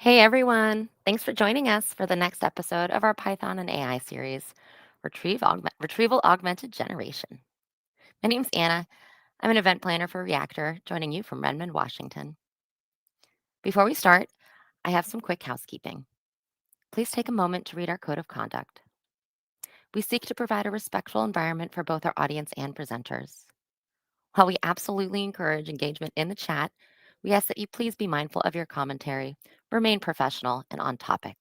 Hey everyone, thanks for joining us for the next episode of our Python and AI series, Retrieval Augmented Generation. My name's Anna. I'm an event planner for Reactor, joining you from Redmond, Washington. Before we start, I have some quick housekeeping. Please take a moment to read our code of conduct. We seek to provide a respectful environment for both our audience and presenters. While we absolutely encourage engagement in the chat, we ask that you please be mindful of your commentary, remain professional and on topic.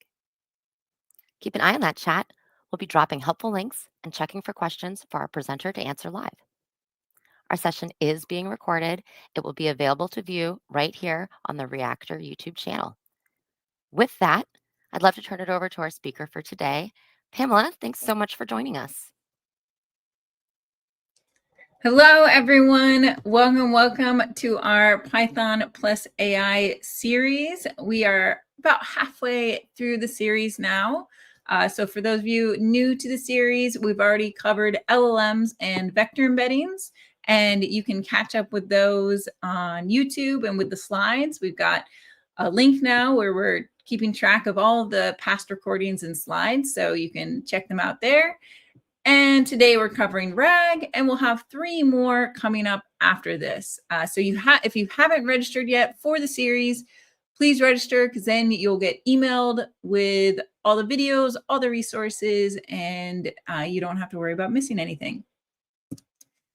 Keep an eye on that chat. We'll be dropping helpful links and checking for questions for our presenter to answer live. Our session is being recorded. It will be available to view right here on the Reactor YouTube channel. With that, I'd love to turn it over to our speaker for today. Pamela, thanks so much for joining us. Hello, everyone. Welcome to our Python plus AI series. We are about halfway through the series now. So for those of you new to the series, we've already covered LLMs and vector embeddings, and you can catch up with those on YouTube and with the slides. We've got a link now where we're keeping track of all of the past recordings and slides, so you can check them out there. And today we're covering RAG, and we'll have 3 more coming up after this. So if you haven't registered yet for the series, please register, because then you'll get emailed with all the videos, all the resources, and you don't have to worry about missing anything.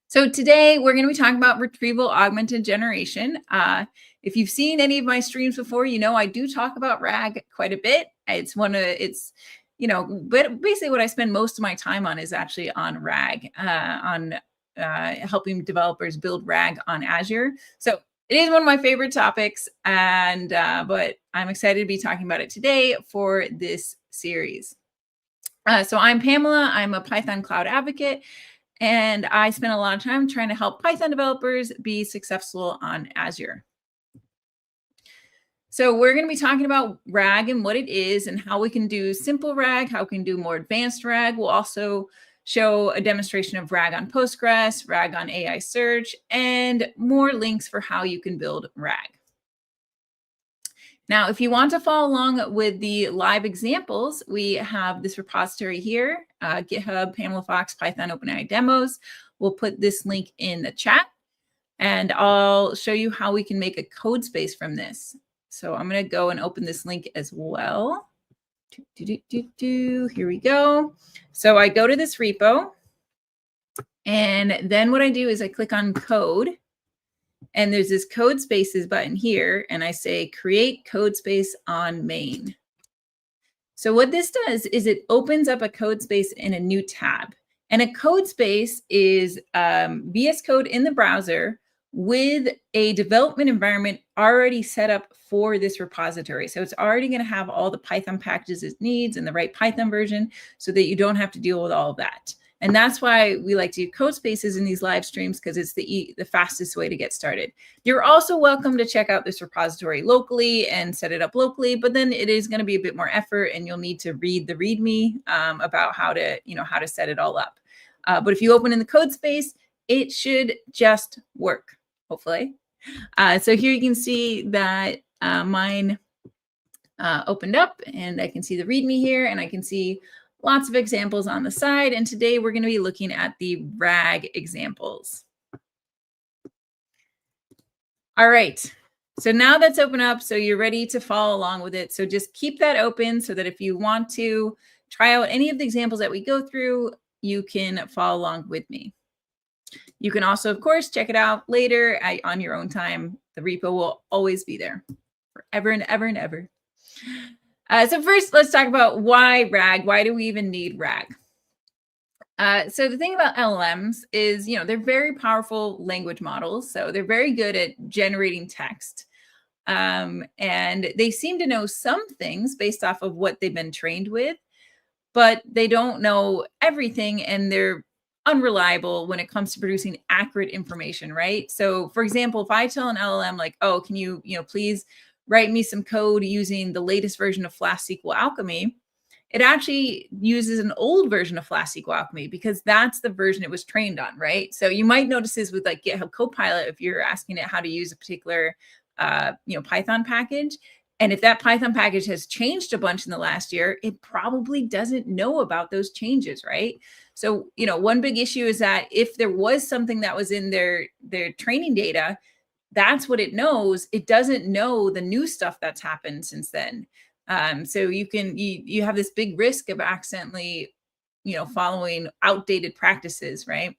So today we're going to be talking about Retrieval Augmented Generation. If you've seen any of my streams before, you know I do talk about RAG quite a bit. But basically what I spend most of my time on is actually on RAG, helping developers build RAG on Azure. So it is one of my favorite topics, but I'm excited to be talking about it today for this series. So I'm Pamela. I'm a Python cloud advocate, and I spend a lot of time trying to help Python developers be successful on Azure. So we're going to be talking about RAG and what it is and how we can do simple RAG, how we can do more advanced RAG. We'll also show a demonstration of RAG on Postgres, RAG on AI Search, and more links for how you can build RAG. Now, if you want to follow along with the live examples, we have this repository here, GitHub, Pamela Fox, Python OpenAI demos. We'll put this link in the chat, and I'll show you how we can make a code space from this. So I'm going to go and open this link as well. Here we go. So I go to this repo, and then what I do is I click on code, and there's this code spaces button here, and I say create code space on main. So what this does is it opens up a code space in a new tab. And a code space is VS Code in the browser with a development environment already set up for this repository. So it's already going to have all the Python packages it needs and the right Python version so that you don't have to deal with all of that. And that's why we like to do code spaces in these live streams, because it's the fastest way to get started. You're also welcome to check out this repository locally and set it up locally, but then it is going to be a bit more effort, and you'll need to read the README about how to set it all up. But if you open in the code space, it should just work, hopefully. So here you can see that mine opened up, and I can see the README here, and I can see lots of examples on the side. And today we're going to be looking at the RAG examples. All right. So now that's open up, so you're ready to follow along with it. So just keep that open so that if you want to try out any of the examples that we go through, you can follow along with me. You can also, of course, check it out later on your own time. The repo will always be there forever and ever and ever. So first, let's talk about why RAG. Why do we even need RAG? So the thing about LLMs is, they're very powerful language models. So they're very good at generating text. And they seem to know some things based off of what they've been trained with, but they don't know everything, and they're unreliable when it comes to producing accurate information, right? So for example, if I tell an LLM like, oh, can you, please write me some code using the latest version of Flash SQL Alchemy, it actually uses an old version of Flash SQL Alchemy because that's the version it was trained on, right? So you might notice this with like GitHub Copilot if you're asking it how to use a particular Python package, And if that Python package has changed a bunch in the last year, it probably doesn't know about those changes, right? So, one big issue is that if there was something that was in their training data, that's what it knows. It doesn't know the new stuff that's happened since then. So you have this big risk of accidentally, following outdated practices, right?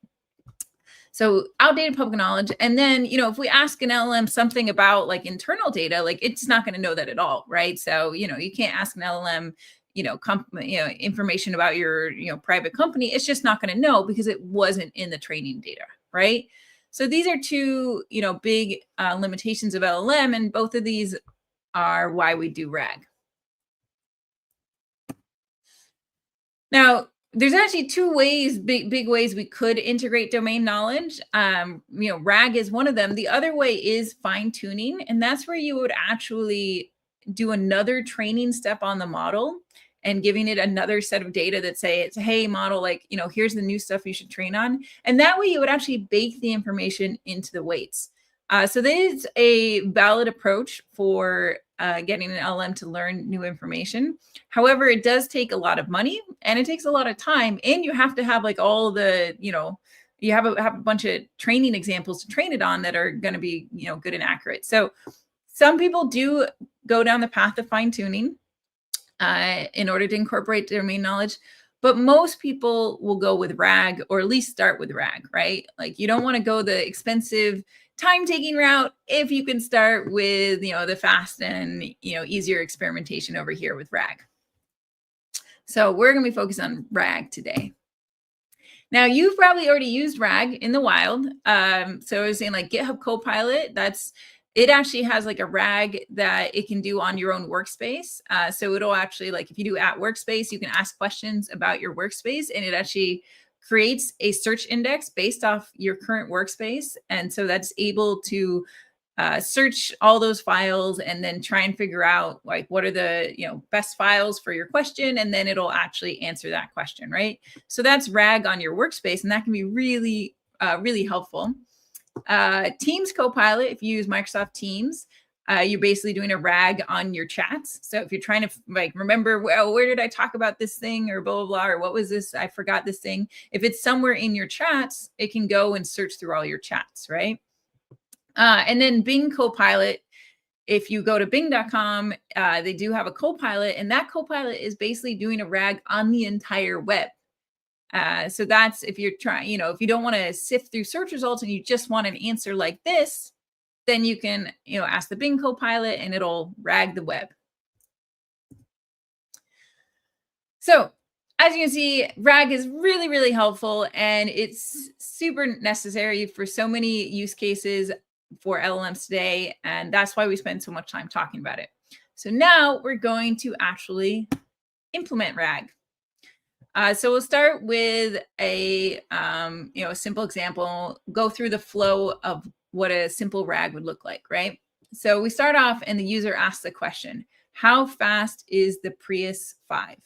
So outdated public knowledge. And then, if we ask an LLM something about like internal data, like it's not going to know that at all, right? So, you can't ask an LLM, information about your, private company. It's just not going to know because it wasn't in the training data, right? So these are two, big limitations of LLM, and both of these are why we do RAG. Now, there's actually two ways, big ways we could integrate domain knowledge. RAG is one of them. The other way is fine tuning, and that's where you would actually do another training step on the model and giving it another set of data that say, it's, hey, model, like, here's the new stuff you should train on. And that way you would actually bake the information into the weights. So that is a valid approach for getting an LLM to learn new information. However, it does take a lot of money and it takes a lot of time, and you have to have like all the, you have a bunch of training examples to train it on that are going to be, good and accurate. So some people do go down the path of fine tuning in order to incorporate domain knowledge. But most people will go with RAG, or at least start with RAG, right? Like you don't want to go the expensive time-taking route if you can start with, the fast and, easier experimentation over here with RAG. So we're going to be focused on RAG today. Now, you've probably already used RAG in the wild. So I was saying like GitHub Copilot, it actually has like a RAG that it can do on your own workspace. So it'll actually, like if you do at workspace, you can ask questions about your workspace, and it actually creates a search index based off your current workspace. And so that's able to search all those files and then try and figure out like what are the best files for your question, and then it'll actually answer that question, right? So that's RAG on your workspace, and that can be really really helpful. Teams Copilot, if you use Microsoft Teams, you're basically doing a RAG on your chats. So if you're trying to like remember, well, where did I talk about this thing, or blah, blah, blah, or what was this? I forgot this thing. If it's somewhere in your chats, it can go and search through all your chats, right? And then Bing Copilot, if you go to bing.com, they do have a Copilot, and that Copilot is basically doing a RAG on the entire web. So that's if you're trying, if you don't want to sift through search results and you just want an answer like this, then you can, ask the Bing Copilot and it'll RAG the web. So as you can see, RAG is really, really helpful, and it's super necessary for so many use cases for LLMs today. And that's why we spend so much time talking about it. So now we're going to actually implement RAG. So we'll start with a simple example, go through the flow of what a simple RAG would look like, right? So we start off and the user asks the question, how fast is the Prius 5?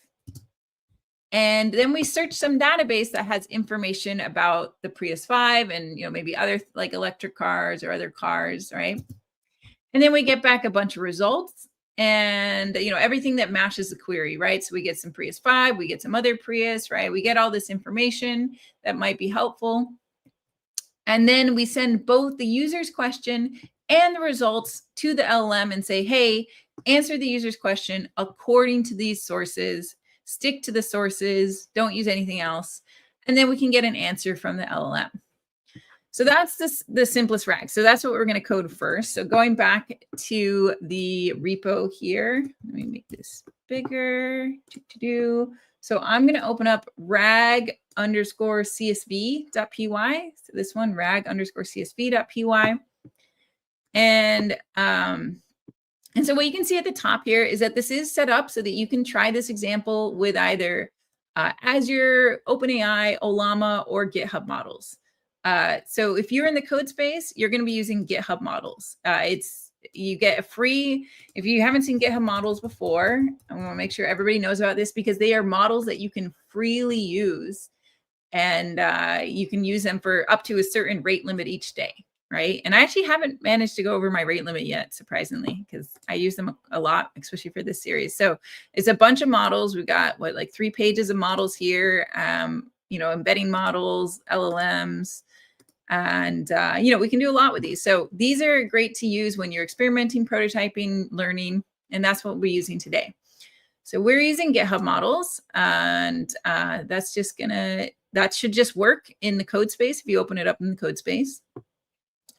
And then we search some database that has information about the Prius 5 and, maybe other like electric cars or other cars, right? And then we get back a bunch of results and, everything that matches the query, right? So we get some Prius 5, we get some other Prius, right? We get all this information that might be helpful. And then we send both the user's question and the results to the LLM and say, hey, answer the user's question according to these sources, stick to the sources, don't use anything else. And then we can get an answer from the LLM. So that's the simplest RAG. So that's what we're going to code first. So going back to the repo here, let me make this bigger. So I'm going to open up rag underscore CSV.py. So this one, rag underscore CSV.py. And so what you can see at the top here is that this is set up so that you can try this example with either Azure, OpenAI, Ollama, or GitHub models. So if you're in the code space, you're going to be using GitHub models. You get a free, if you haven't seen GitHub models before, I want to make sure everybody knows about this because they are models that you can freely use, and you can use them for up to a certain rate limit each day. right? And I actually haven't managed to go over my rate limit yet, surprisingly, because I use them a lot, especially for this series. So it's a bunch of models. We've got like 3 pages of models here, embedding models, LLMs, and we can do a lot with these. So these are great to use when you're experimenting, prototyping, learning, and that's what we're using today. So we're using GitHub models, and that should just work in the code space if you open it up in the code space.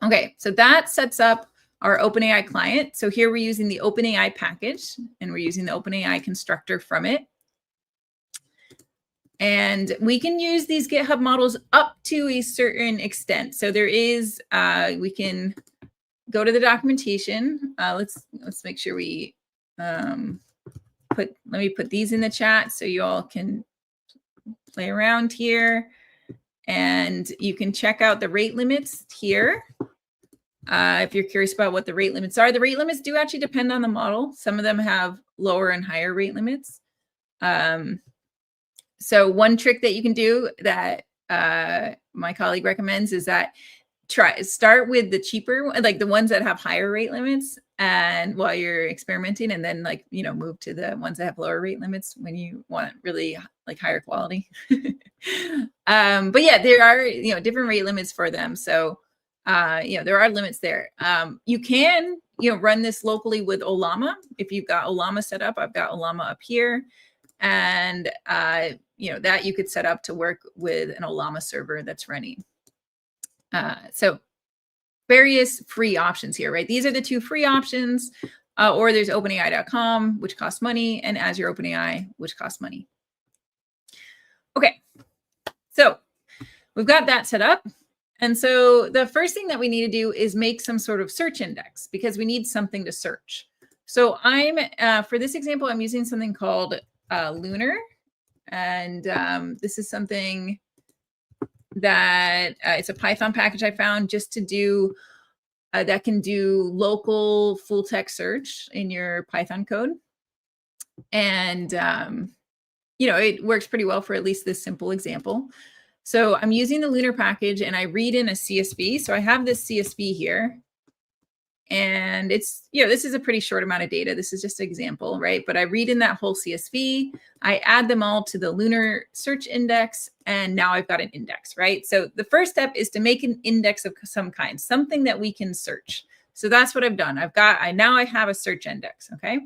Okay, so that sets up our OpenAI client. So here we're using the OpenAI package, and we're using the OpenAI constructor from it. And we can use these GitHub models up to a certain extent. So there is, we can go to the documentation. Let's make sure we let me put these in the chat so you all can play around here. And you can check out the rate limits here. If you're curious about what the rate limits are, the rate limits do actually depend on the model. Some of them have lower and higher rate limits. So one trick that you can do that my colleague recommends is that start with the cheaper, like the ones that have higher rate limits, and while you're experimenting, and then move to the ones that have lower rate limits when you want really like higher quality. But yeah, there are different rate limits for them. So there are limits there. You can run this locally with Ollama if you've got Ollama set up. I've got Ollama up here, and that you could set up to work with an Ollama server that's running. So various free options here, right? These are the 2 free options, or there's OpenAI.com, which costs money, and Azure OpenAI, which costs money. Okay, so we've got that set up. And so the first thing that we need to do is make some sort of search index, because we need something to search. So for this example, I'm using something called Lunar. And this is something that it's a Python package I found just to do that can do local full text search in your Python code. And, it works pretty well for at least this simple example. So I'm using the Lunar package, and I read in a CSV. So I have this CSV here. And it's, this is a pretty short amount of data. This is just an example, right? But I read in that whole CSV, I add them all to the Lunar search index, and now I've got an index, right? So the first step is to make an index of some kind, something that we can search. So that's what I've done. Now I have a search index, okay?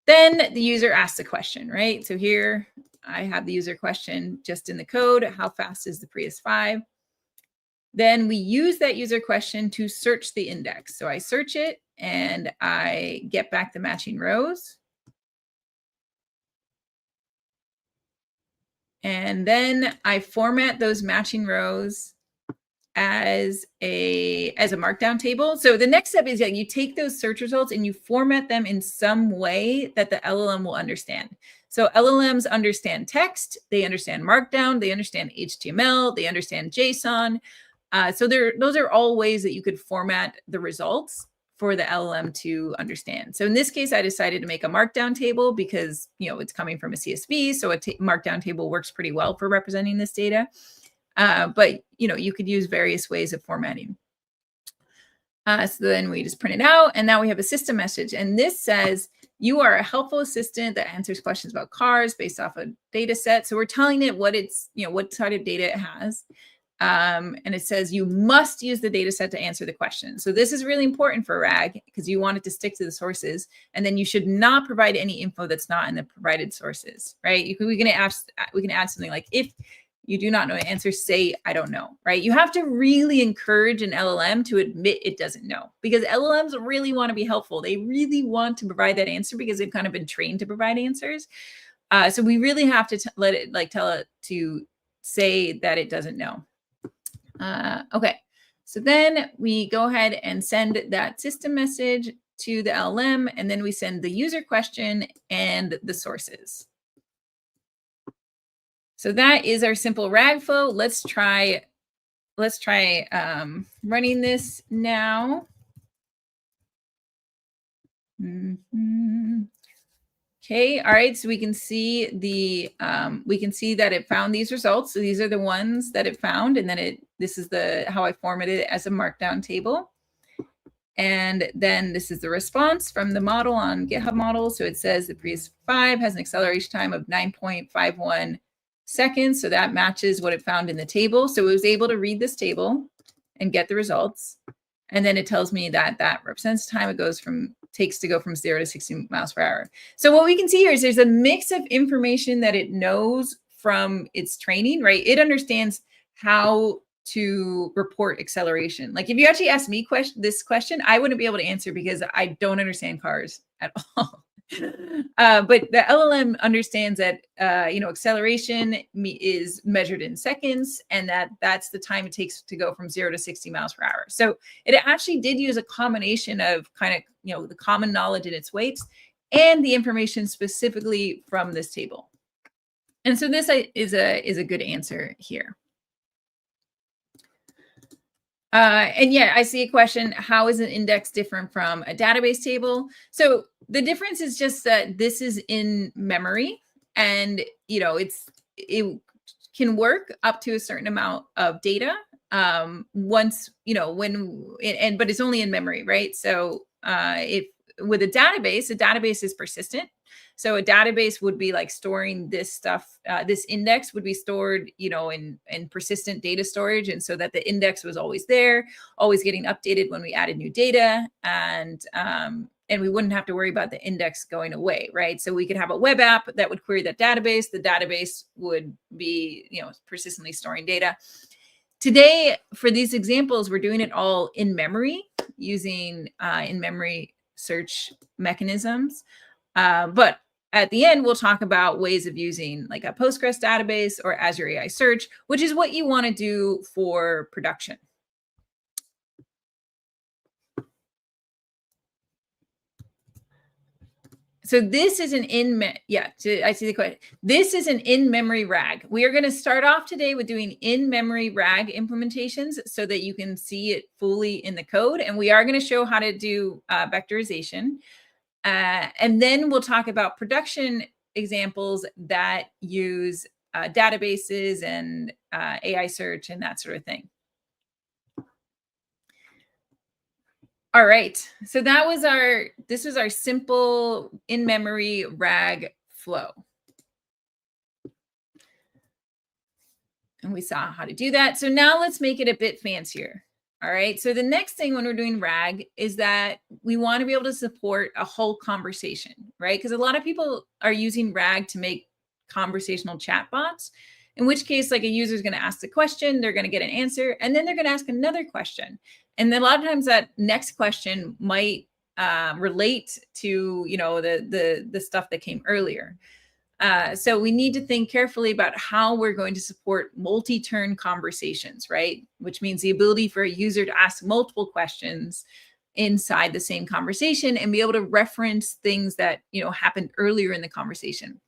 Then the user asks a question, right? So here I have the user question just in the code. How fast is the Prius 5? Then we use that user question to search the index. So I search it, and I get back the matching rows. And then I format those matching rows as a markdown table. So the next step is that you take those search results and you format them in some way that the LLM will understand. So LLMs understand text, they understand markdown, they understand HTML, they understand JSON. So those are all ways that you could format the results for the LLM to understand. So in this case, I decided to make a markdown table because it's coming from a CSV, so a markdown table works pretty well for representing this data. But you could use various ways of formatting. So then we just print it out, and now we have a system message, and this says you are a helpful assistant that answers questions about cars based off a data set. So we're telling it what what sort of data it has. And it says you must use the data set to answer the question. So this is really important for RAG because you want it to stick to the sources, and then you should not provide any info that's not in the provided sources, right? We can add something like, if you do not know the answer, say, I don't know, right? You have to really encourage an LLM to admit it doesn't know, because LLMs really want to be helpful. They really want to provide that answer because they've kind of been trained to provide answers. So we really have to tell it to say that it doesn't know. Okay, so then we go ahead and send that system message to the LLM, and then we send the user question and the sources. So that is our simple RAG flow. Let's try running this now. Okay, all right, so we can see that it found these results. So these are the ones that it found, and then it This is how I formatted it as a markdown table. And then this is the response from the model on GitHub model. So it says the Prius 5 has an acceleration time of 9.51 seconds. So that matches what it found in the table. So it was able to read this table and get the results. And then it tells me that that represents the time it takes to go from 0 to 60 miles per hour. So what we can see here is there's a mix of information that it knows from its training, right? It understands how to report acceleration. Like if you actually asked me this question, I wouldn't be able to answer because I don't understand cars at all. But the LLM understands that acceleration is measured in seconds, and that's the time it takes to go from 0 to 60 miles per hour. So it actually did use a combination of kind of the common knowledge in its weights and the information specifically from this table. And so this is a good answer here. And yeah, I see a question, how is an index different from a database table? So the difference is just that this is in memory, and it can work up to a certain amount of data once, but it's only in memory, right? So if with a database is persistent. So a database would be like storing this stuff. This index would be stored, in persistent data storage, and so that the index was always there, always getting updated when we added new data, and we wouldn't have to worry about the index going away, right? So we could have a web app that would query that database. The database would be, persistently storing data. Today, for these examples, we're doing it all in memory using in-memory search mechanisms. But at the end, we'll talk about ways of using like a Postgres database or Azure AI Search, which is what you want to do for production. So this is an I see the question. This is an in-memory RAG. We are going to start off today with doing in-memory RAG implementations so that you can see it fully in the code. And we are going to show how to do vectorization. And then we'll talk about production examples that use databases and AI search and that sort of thing. All right, so this was our simple in-memory RAG flow. And we saw how to do that. So now let's make it a bit fancier. All right, so the next thing when we're doing RAG is that we want to be able to support a whole conversation, right? Because a lot of people are using RAG to make conversational chatbots, in which case like a user is going to ask the question, they're going to get an answer, and then they're going to ask another question. And then a lot of times that next question might relate to, the stuff that came earlier. So we need to think carefully about how we're going to support multi-turn conversations, right? Which means the ability for a user to ask multiple questions inside the same conversation and be able to reference things that, happened earlier in the conversation.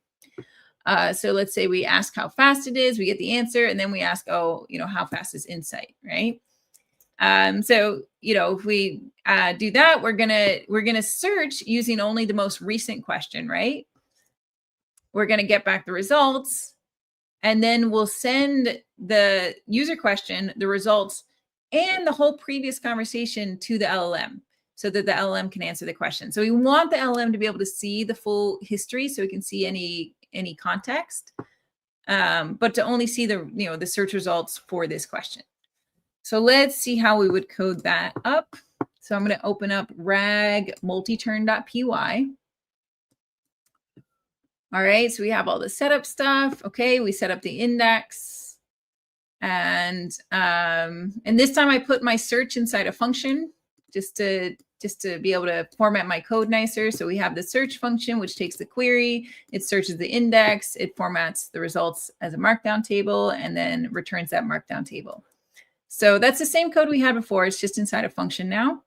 So let's say we ask how fast it is, we get the answer, and then we ask, how fast is Insight, right? So, if we do that, we're gonna search using only the most recent question, right? We're going to get back the results, and then we'll send the user question, the results, and the whole previous conversation to the LLM so that the LLM can answer the question. So we want the LLM to be able to see the full history so it can see any context, but to only see the search results for this question. So let's see how we would code that up. So I'm going to open up rag multiturn.py. All right, so we have all the setup stuff. Okay, we set up the index. And this time I put my search inside a function just to be able to format my code nicer. So we have the search function, which takes the query, it searches the index, it formats the results as a markdown table, and then returns that markdown table. So that's the same code we had before. It's just inside a function now.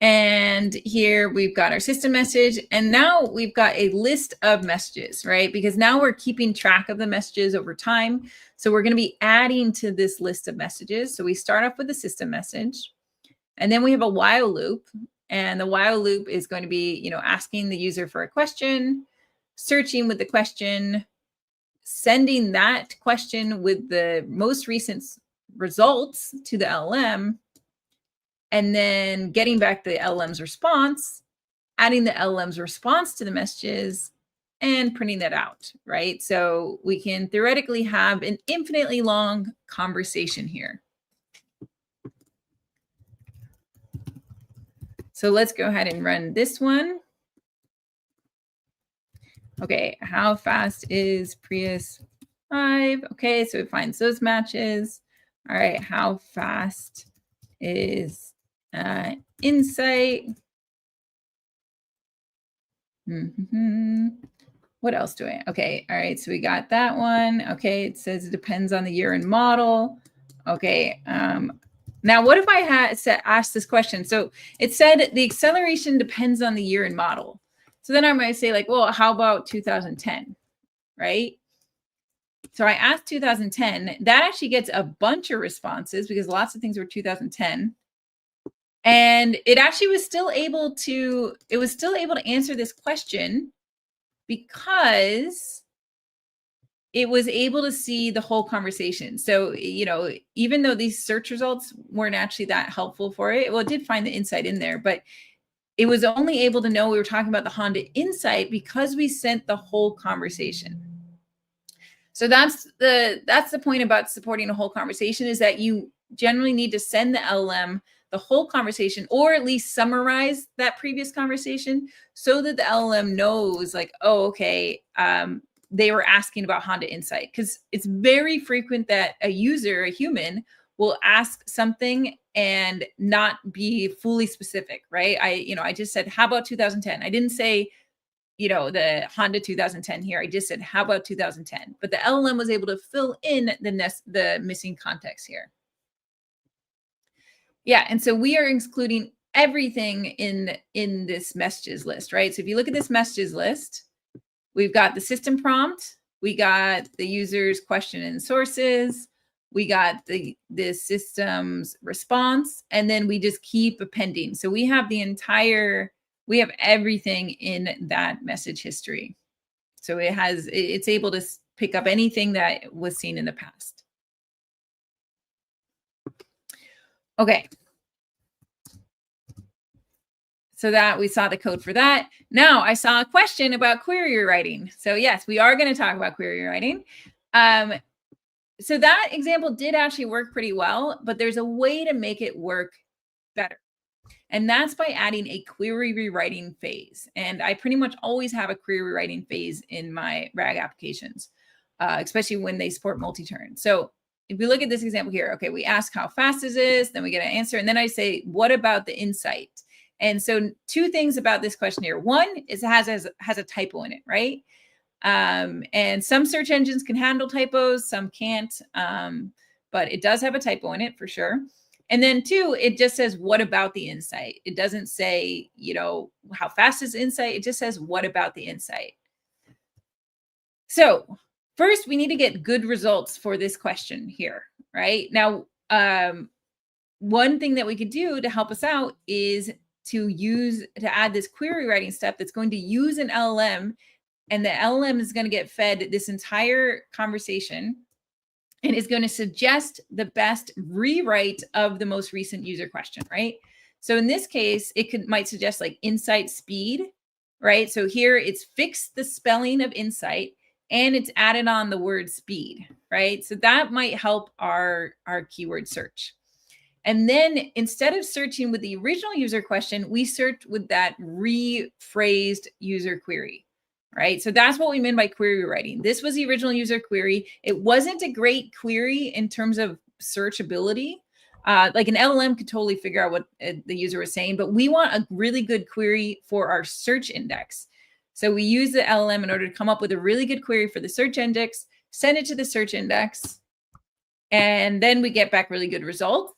And here we've got our system message, and now we've got a list of messages, right? Because now we're keeping track of the messages over time. So we're going to be adding to this list of messages. So we start off with the system message, and then we have a while loop. And the while loop is going to be, asking the user for a question, searching with the question, sending that question with the most recent results to the LLM, and then getting back the LLM's response, adding the LLM's response to the messages, and printing that out, right? So we can theoretically have an infinitely long conversation here. So let's go ahead and run this one. Okay, how fast is Prius 5? Okay, so it finds those matches. All right, how fast is Insight? What else do I? Okay, all right, so we got that one. Okay, it says it depends on the year and model. Okay, now what if I had asked this question? So it said the acceleration depends on the year and model. So then I might say like, well, how about 2010, right? So I asked 2010. That actually gets a bunch of responses because lots of things were 2010. And it actually was still able to, answer this question because it was able to see the whole conversation. So, you know, even though these search results weren't actually that helpful for it, well, it did find the insight in there, but it was only able to know we were talking about the Honda Insight because we sent the whole conversation. So that's the point about supporting a whole conversation, is that you generally need to send the LLM the whole conversation, or at least summarize that previous conversation, so that the LLM knows like, oh, okay, they were asking about Honda Insight. Because it's very frequent that a user, a human, will ask something and not be fully specific, right? I just said, how about 2010? I didn't say, the Honda 2010 here. I just said, how about 2010? But the LLM was able to fill in the missing context here. Yeah, and so we are including everything in this messages list, right? So if you look at this messages list, we've got the system prompt, we got the user's question and sources, we got the system's response, and then we just keep appending. So we have we have everything in that message history. So it's able to pick up anything that was seen in the past. Okay. So that we saw the code for that. Now I saw a question about query rewriting. So yes, we are going to talk about query rewriting. So that example did actually work pretty well, but there's a way to make it work better. And that's by adding a query rewriting phase. And I pretty much always have a query rewriting phase in my RAG applications, especially when they support multi-turn. So if we look at this example here, okay, we ask how fast is this, then we get an answer. And then I say, what about the insight? And so two things about this question here. One is it has a typo in it, right? And some search engines can handle typos, some can't, but it does have a typo in it for sure. And then two, it just says, what about the insight? It doesn't say, how fast is insight? It just says, what about the insight? So first, we need to get good results for this question here, right? Now, one thing that we could do to help us out is to add this query writing step that's going to use an LLM, and the LLM is going to get fed this entire conversation and is going to suggest the best rewrite of the most recent user question, right? So in this case, it might suggest like insight speed, right? So here it's fixed the spelling of insight and it's added on the word speed, right? So that might help our keyword search. And then instead of searching with the original user question, we search with that rephrased user query, right? So that's what we meant by query rewriting. This was the original user query. It wasn't a great query in terms of searchability. Like an LLM could totally figure out what the user was saying, but we want a really good query for our search index. So we use the LLM in order to come up with a really good query for the search index, send it to the search index, and then we get back really good results.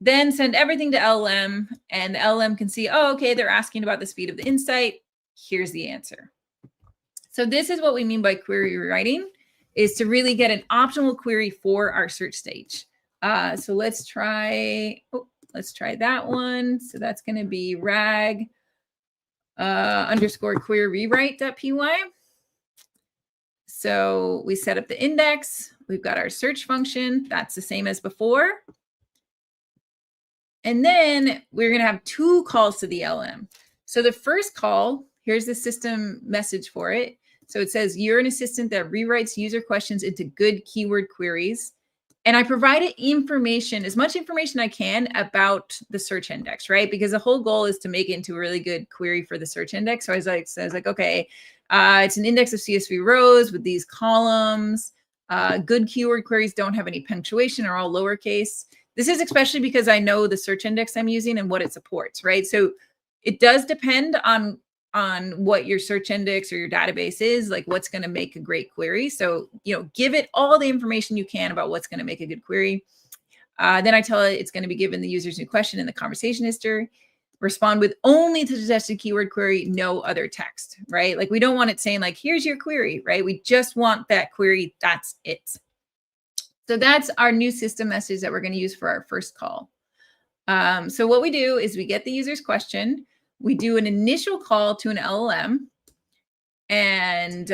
Then send everything to LLM, and the LLM can see, oh, okay, they're asking about the speed of the insight. Here's the answer. So this is what we mean by query rewriting, is to really get an optimal query for our search stage. So let's try that one. So that's going to be rag underscore query rewrite.py. So we set up the index. We've got our search function. That's the same as before. And then we're going to have 2 calls to the LLM. So the first call, here's the system message for it. So it says, you're an assistant that rewrites user questions into good keyword queries. And I provided information, as much information I can about the search index, right? Because the whole goal is to make it into a really good query for the search index. So I was like, okay, it's an index of CSV rows with these columns. Good keyword queries don't have any punctuation, are all lowercase. This is especially because I know the search index I'm using and what it supports, right? So it does depend on what your search index or your database is, like what's going to make a great query. So, give it all the information you can about what's going to make a good query. Then I tell it it's going to be given the user's new question in the conversation history. Respond with only the suggested keyword query, no other text, right? Like we don't want it saying like, here's your query, right? We just want that query. That's it. So that's our new system message that we're going to use for our first call. So what we do is we get the user's question. We do an initial call to an LLM, and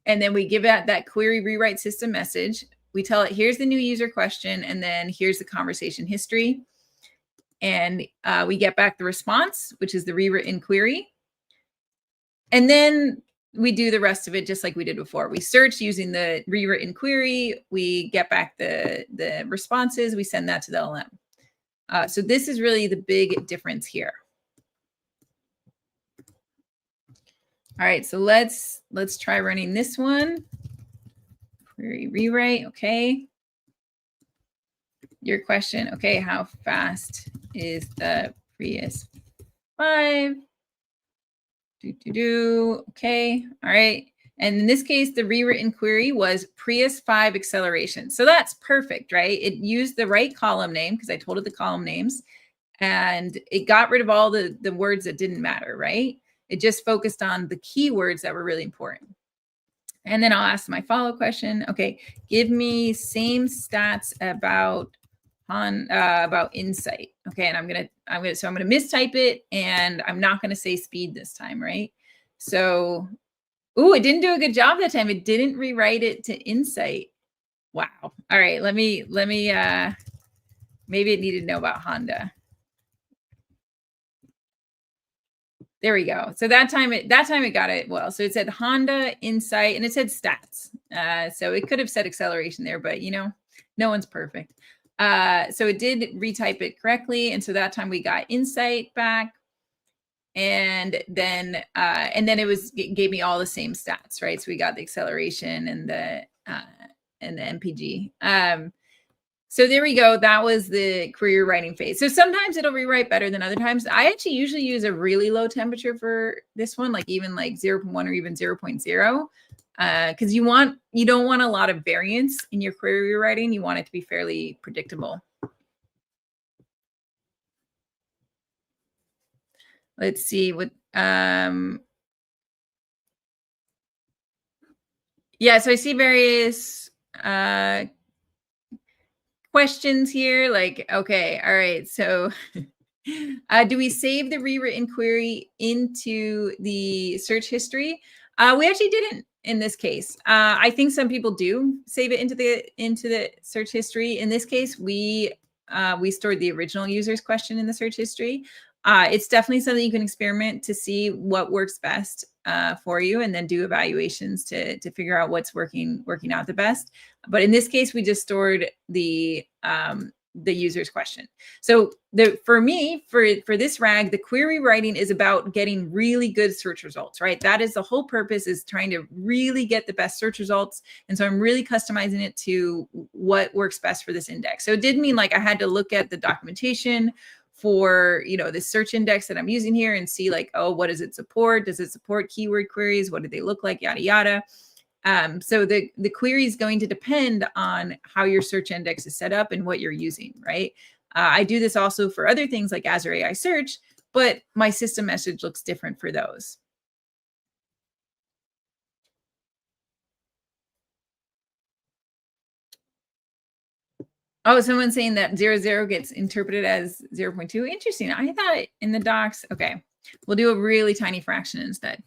then we give it that query rewrite system message. We tell it, here's the new user question, and then here's the conversation history. And we get back the response, which is the rewritten query. And then we do the rest of it just like we did before. We search using the rewritten query. We get back the responses. We send that to the LLM. So this is really the big difference here. All right, so let's try running this one. Query rewrite, okay. Your question, okay, how fast is the Prius 5? Okay, all right. And in this case, the rewritten query was Prius 5 acceleration. So that's perfect, right? It used the right column name because I told it the column names, and it got rid of all the words that didn't matter, right? It just focused on the keywords that were really important. And then I'll ask my follow-up question. Okay, give me same stats about insight. Okay, and I'm gonna mistype it, and I'm not gonna say speed this time, right? So, it didn't do a good job that time. It didn't rewrite it to insight. Wow. All right, let me maybe it needed to know about Honda. There we go. So that time it got it well. So it said Honda Insight, and it said stats. So it could have said acceleration there, but no one's perfect. So it did retype it correctly, and so that time we got Insight back, and then it gave me all the same stats, right? So we got the acceleration and the MPG. So there we go. That was the query writing phase. So sometimes it'll rewrite better than other times. I actually usually use a really low temperature for this one, like even like 0.1 or even 0.0, because you don't want a lot of variance in your query rewriting. You want it to be fairly predictable. Let's see what. Yeah, so I see various questions here, like, okay, all right, so do we save the rewritten query into the search history? We actually didn't in this case. I think some people do save it into the search history. In this case, we stored the original user's question in the search history. It's definitely something you can experiment to see what works best for you, and then do evaluations to figure out what's working out the best. But in this case, we just stored the user's question. So for me, for this RAG, the query writing is about getting really good search results, right? That is the whole purpose, is trying to really get the best search results. And so I'm really customizing it to what works best for this index. So it did mean like I had to look at the documentation for the search index that I'm using here and see like, oh, what does it support? Does it support keyword queries? What do they look like? Yada yada. So the query is going to depend on how your search index is set up and what you're using, right? I do this also for other things like Azure AI Search, but my system message looks different for those. Oh, someone's saying that 00 gets interpreted as 0.2. Interesting. I thought in the docs, okay, we'll do a really tiny fraction instead.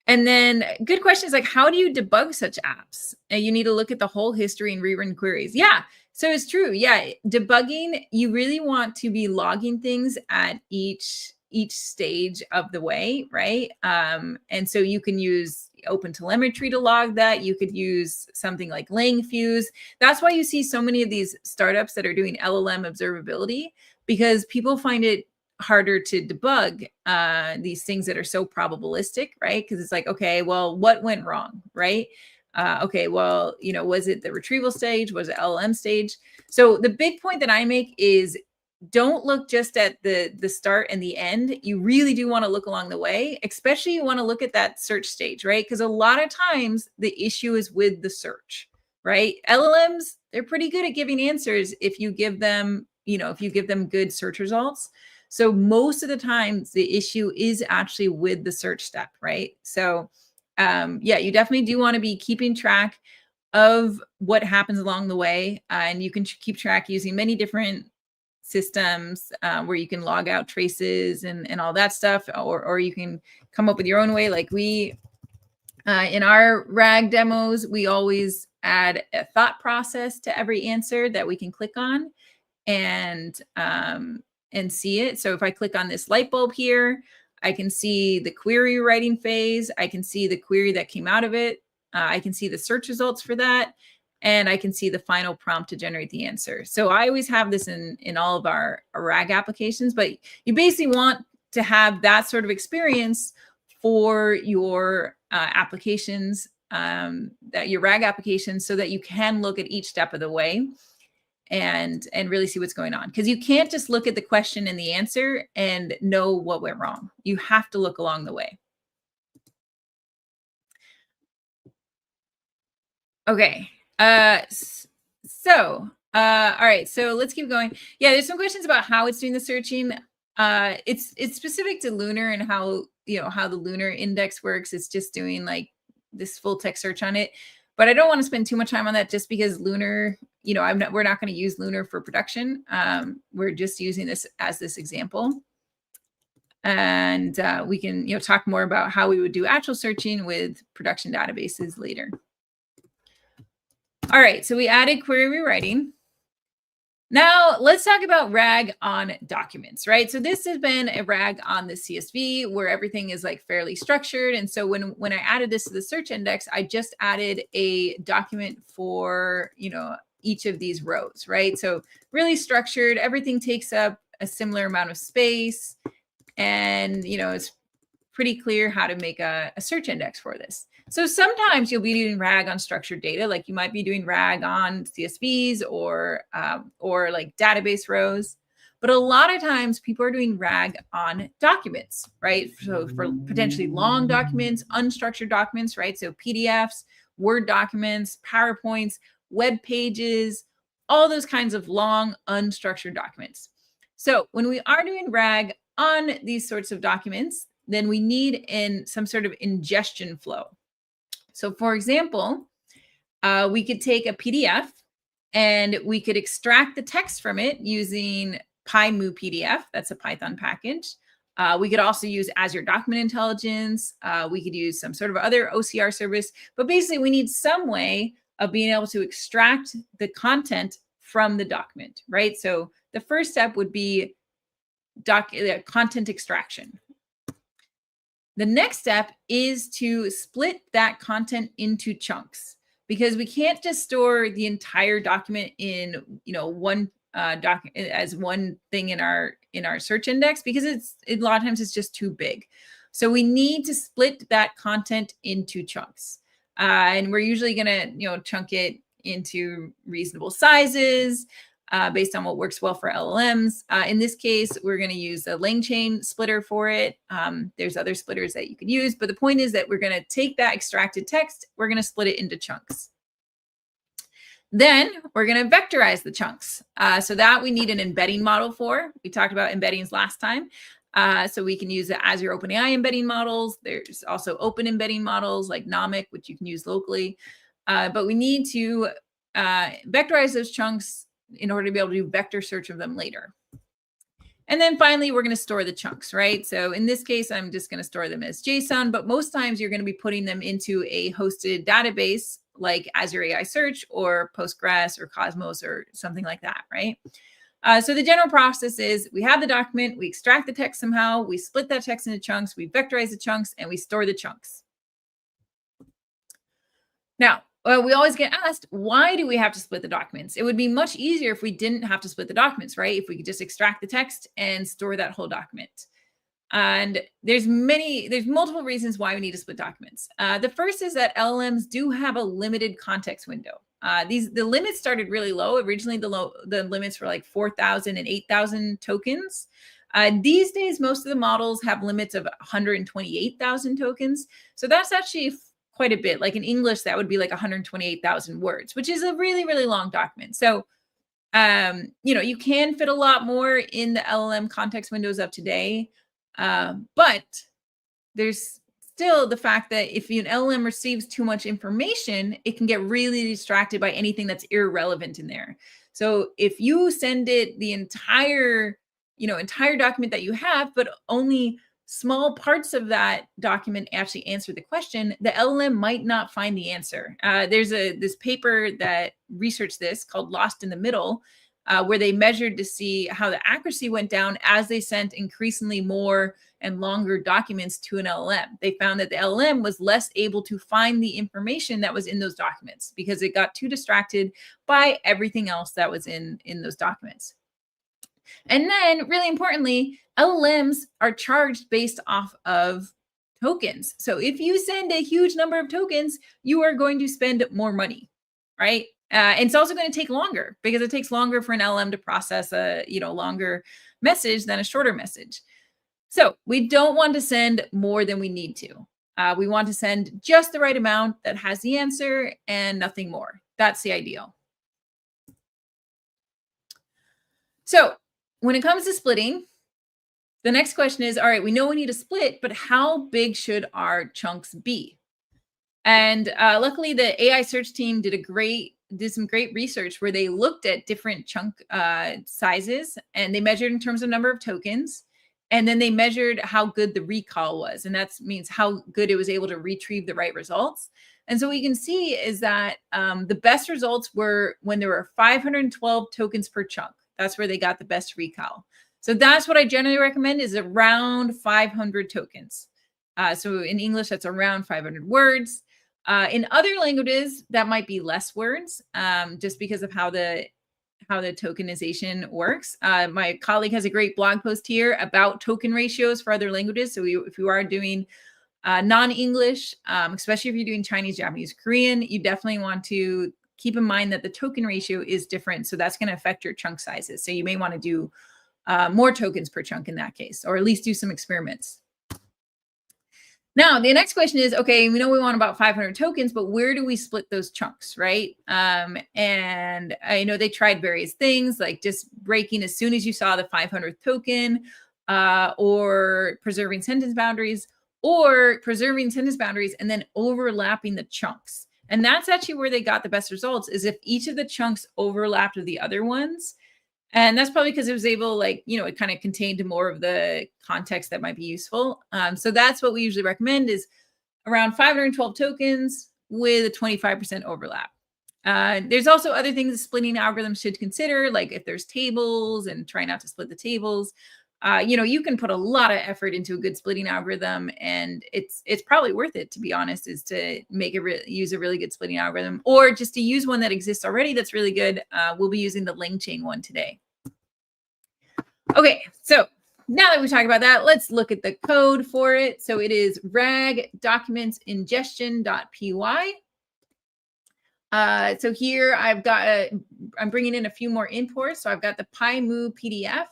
And then good question is like, how do you debug such apps? And you need to look at the whole history and rerun queries. Yeah, so it's true. Yeah, debugging, you really want to be logging things at each stage of the way, right? And so you can use OpenTelemetry to log that. You could use something like LangFuse. That's why you see so many of these startups that are doing LLM observability, because people find it harder to debug these things that are so probabilistic, right? Because it's like, okay, well, what went wrong, right? Okay, well, was it the retrieval stage? Was it LLM stage? So the big point that I make is don't look just at the start and the end. You really do want to look along the way, especially you want to look at that search stage, right? Because a lot of times the issue is with the search, right? LLMs, they're pretty good at giving answers if you give them, if you give them good search results. So most of the times the issue is actually with the search step, right? So yeah, you definitely do want to be keeping track of what happens along the way. And you can keep track using many different systems where you can log out traces and all that stuff, or you can come up with your own way. Like we, in our RAG demos, we always add a thought process to every answer that we can click on and see it. So if I click on this light bulb here, I can see the query writing phase. I can see the query that came out of it. I can see the search results for that. And I can see the final prompt to generate the answer. So I always have this in all of our RAG applications, but you basically want to have that sort of experience for your applications, that your RAG applications, so that you can look at each step of the way and really see what's going on. Because you can't just look at the question and the answer and know what went wrong. You have to look along the way. Okay. All right. So let's keep going. Yeah, there's some questions about how it's doing the searching. It's specific to Lunar and how the Lunar index works. It's just doing like this full text search on it. But I don't want to spend too much time on that just because Lunar, we're not going to use Lunar for production. We're just using this as this example. And we can talk more about how we would do actual searching with production databases later. All right, so we added query rewriting. Now let's talk about RAG on documents, right? So this has been a RAG on the CSV where everything is like fairly structured. And so when I added this to the search index, I just added a document for, each of these rows, right? So really structured, everything takes up a similar amount of space. And, it's pretty clear how to make a search index for this. So sometimes you'll be doing RAG on structured data, like you might be doing RAG on CSVs or like database rows. But a lot of times people are doing RAG on documents, right? So for potentially long documents, unstructured documents, right? So PDFs, Word documents, PowerPoints, web pages, all those kinds of long unstructured documents. So when we are doing RAG on these sorts of documents, then we need some sort of ingestion flow. So for example, we could take a PDF and we could extract the text from it using PyMu-PDF. That's a Python package. We could also use Azure Document Intelligence. We could use some sort of other OCR service. But basically, we need some way of being able to extract the content from the document, right? So the first step would be content extraction. The next step is to split that content into chunks, because we can't just store the entire document in one document as one thing in our search index, because a lot of times it's just too big. So we need to split that content into chunks, and we're usually going to chunk it into reasonable sizes. Based on what works well for LLMs. In this case, we're going to use a LangChain splitter for it. There's other splitters that you could use, but the point is that we're going to take that extracted text, we're going to split it into chunks. Then we're going to vectorize the chunks. So that we need an embedding model for. We talked about embeddings last time. So we can use the Azure OpenAI embedding models. There's also open embedding models like Nomic, which you can use locally. But we need to vectorize those chunks in order to be able to do vector search of them later. And then finally, we're going to store the chunks, right? So in this case, I'm just going to store them as JSON, but most times you're going to be putting them into a hosted database like Azure AI Search or Postgres or Cosmos or something like that, right? So the general process is we have the document, we extract the text somehow, we split that text into chunks, we vectorize the chunks, and we store the chunks. Now, we always get asked, why do we have to split the documents? It would be much easier if we didn't have to split the documents, right? If we could just extract the text and store that whole document. And there's multiple reasons why we need to split documents. The first is that LLMs do have a limited context window. The limits started really low. Originally, the limits were like 4,000 and 8,000 tokens. These days, most of the models have limits of 128,000 tokens. So that's actually quite a bit. Like in English, that would be like 128,000 words, which is a really, really long document. So, you can fit a lot more in the LLM context windows of today. But there's still the fact that if an LLM receives too much information, it can get really distracted by anything that's irrelevant in there. So if you send it the entire document that you have, but only small parts of that document actually answer the question, the LLM might not find the answer. There's this paper that researched this called Lost in the Middle, where they measured to see how the accuracy went down as they sent increasingly more and longer documents to an LLM. They found that the LLM was less able to find the information that was in those documents because it got too distracted by everything else that was in those documents. And then, really importantly, LLMs are charged based off of tokens. So if you send a huge number of tokens, you are going to spend more money, right? And it's also going to take longer because it takes longer for an LLM to process a longer message than a shorter message. So we don't want to send more than we need to. We want to send just the right amount that has the answer and nothing more. That's the ideal. So when it comes to splitting, the next question is, all right, we know we need to split, but how big should our chunks be? And luckily, the AI search team did some great research where they looked at different chunk sizes and they measured in terms of number of tokens. And then they measured how good the recall was. And that means how good it was able to retrieve the right results. And so what you can see is that the best results were when there were 512 tokens per chunk. That's where they got the best recall. So that's what I generally recommend is around 500 tokens. So in English, that's around 500 words. In other languages, that might be less words, just because of how the tokenization works. My colleague has a great blog post here about token ratios for other languages. So if you are doing non-English, especially if you're doing Chinese, Japanese, Korean, you definitely want to keep in mind that the token ratio is different. So that's going to affect your chunk sizes. So you may want to do more tokens per chunk in that case, or at least do some experiments. Now, the next question is, okay, we know we want about 500 tokens, but where do we split those chunks, right? And I know they tried various things, like just breaking as soon as you saw the 500th token, or preserving sentence boundaries, and then overlapping the chunks. And that's actually where they got the best results, is if each of the chunks overlapped with the other ones. And that's probably because it was able, it kind of contained more of the context that might be useful. So that's what we usually recommend is around 512 tokens with a 25% overlap. There's also other things the splitting algorithms should consider, like if there's tables and try not to split the tables. You can put a lot of effort into a good splitting algorithm, and it's probably worth it, to be honest, is to use a really good splitting algorithm, or just to use one that exists already that's really good. We'll be using the LangChain one today. Okay, so now that we talked about that, let's look at the code for it. So it is rag documents ingestion.py. So here I'm bringing in a few more imports. So I've got the PyMu PDF.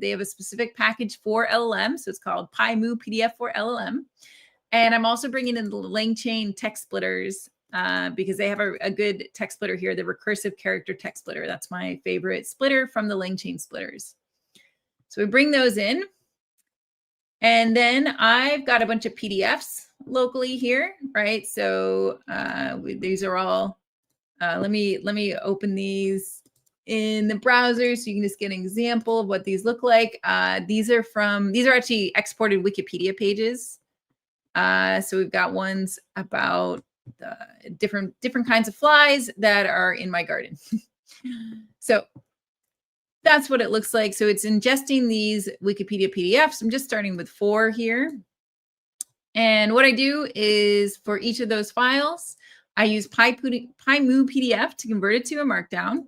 They have a specific package for LLM. So it's called PyMu PDF for LLM. And I'm also bringing in the LangChain text splitters because they have a good text splitter here, the recursive character text splitter. That's my favorite splitter from the LangChain splitters. So we bring those in. And then I've got a bunch of PDFs locally here, right? So these are all, let me open these in the browser, so you can just get an example of what these look like. These are actually exported Wikipedia pages. So we've got ones about the different kinds of flies that are in my garden. So that's what it looks like. So it's ingesting these Wikipedia PDFs. I'm just starting with 4 here. And what I do is for each of those files, I use PyMu PDF to convert it to a markdown.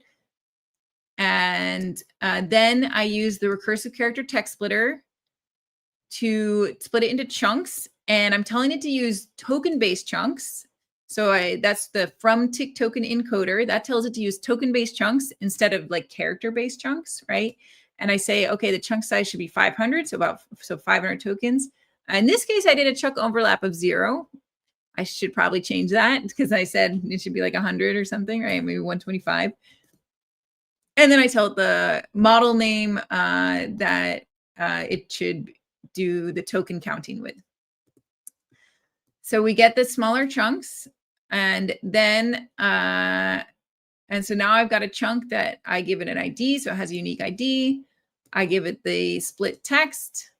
And then I use the recursive character text splitter to split it into chunks. And I'm telling it to use token-based chunks. So that's the from tick token encoder. That tells it to use token-based chunks instead of like character-based chunks, right? And I say, okay, the chunk size should be 500, so 500 tokens. In this case, I did a chunk overlap of 0. I should probably change that because I said it should be like 100 or something, right? Maybe 125. And then I tell it the model name that it should do the token counting with. So we get the smaller chunks, and then and so now I've got a chunk that I give it an ID, so it has a unique ID. I give it the split text,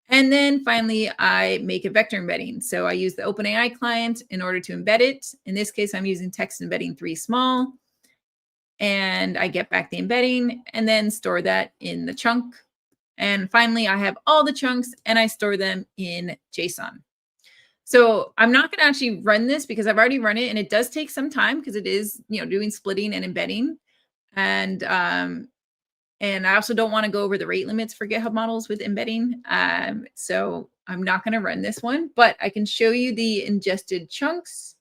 and then finally I make a vector embedding. So I use the OpenAI client in order to embed it. In this case, I'm using text embedding 3 small, and I get back the embedding and then store that in the chunk. And finally, I have all the chunks and I store them in JSON. So I'm not going to actually run this because I've already run it, and it does take some time because it is, doing splitting and embedding. And I also don't want to go over the rate limits for GitHub models with embedding. So I'm not going to run this one, but I can show you the ingested chunks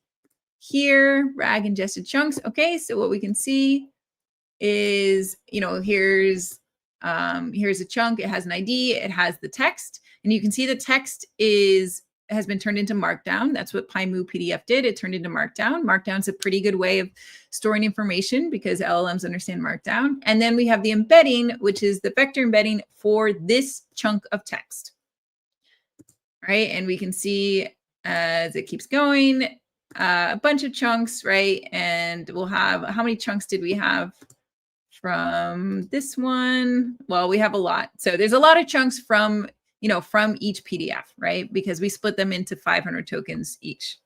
here, RAG ingested chunks. Okay, so what we can see is, here's a chunk. It has an ID. It has the text, and you can see the text has been turned into Markdown. That's what PyMu PDF did. It turned into Markdown. Markdown's a pretty good way of storing information because LLMs understand Markdown. And then we have the embedding, which is the vector embedding for this chunk of text. Right, and we can see as it keeps going, a bunch of chunks, right? And we'll have, how many chunks did we have from this one? Well, we have a lot. So there's a lot of chunks from each PDF, right? Because we split them into 500 tokens each.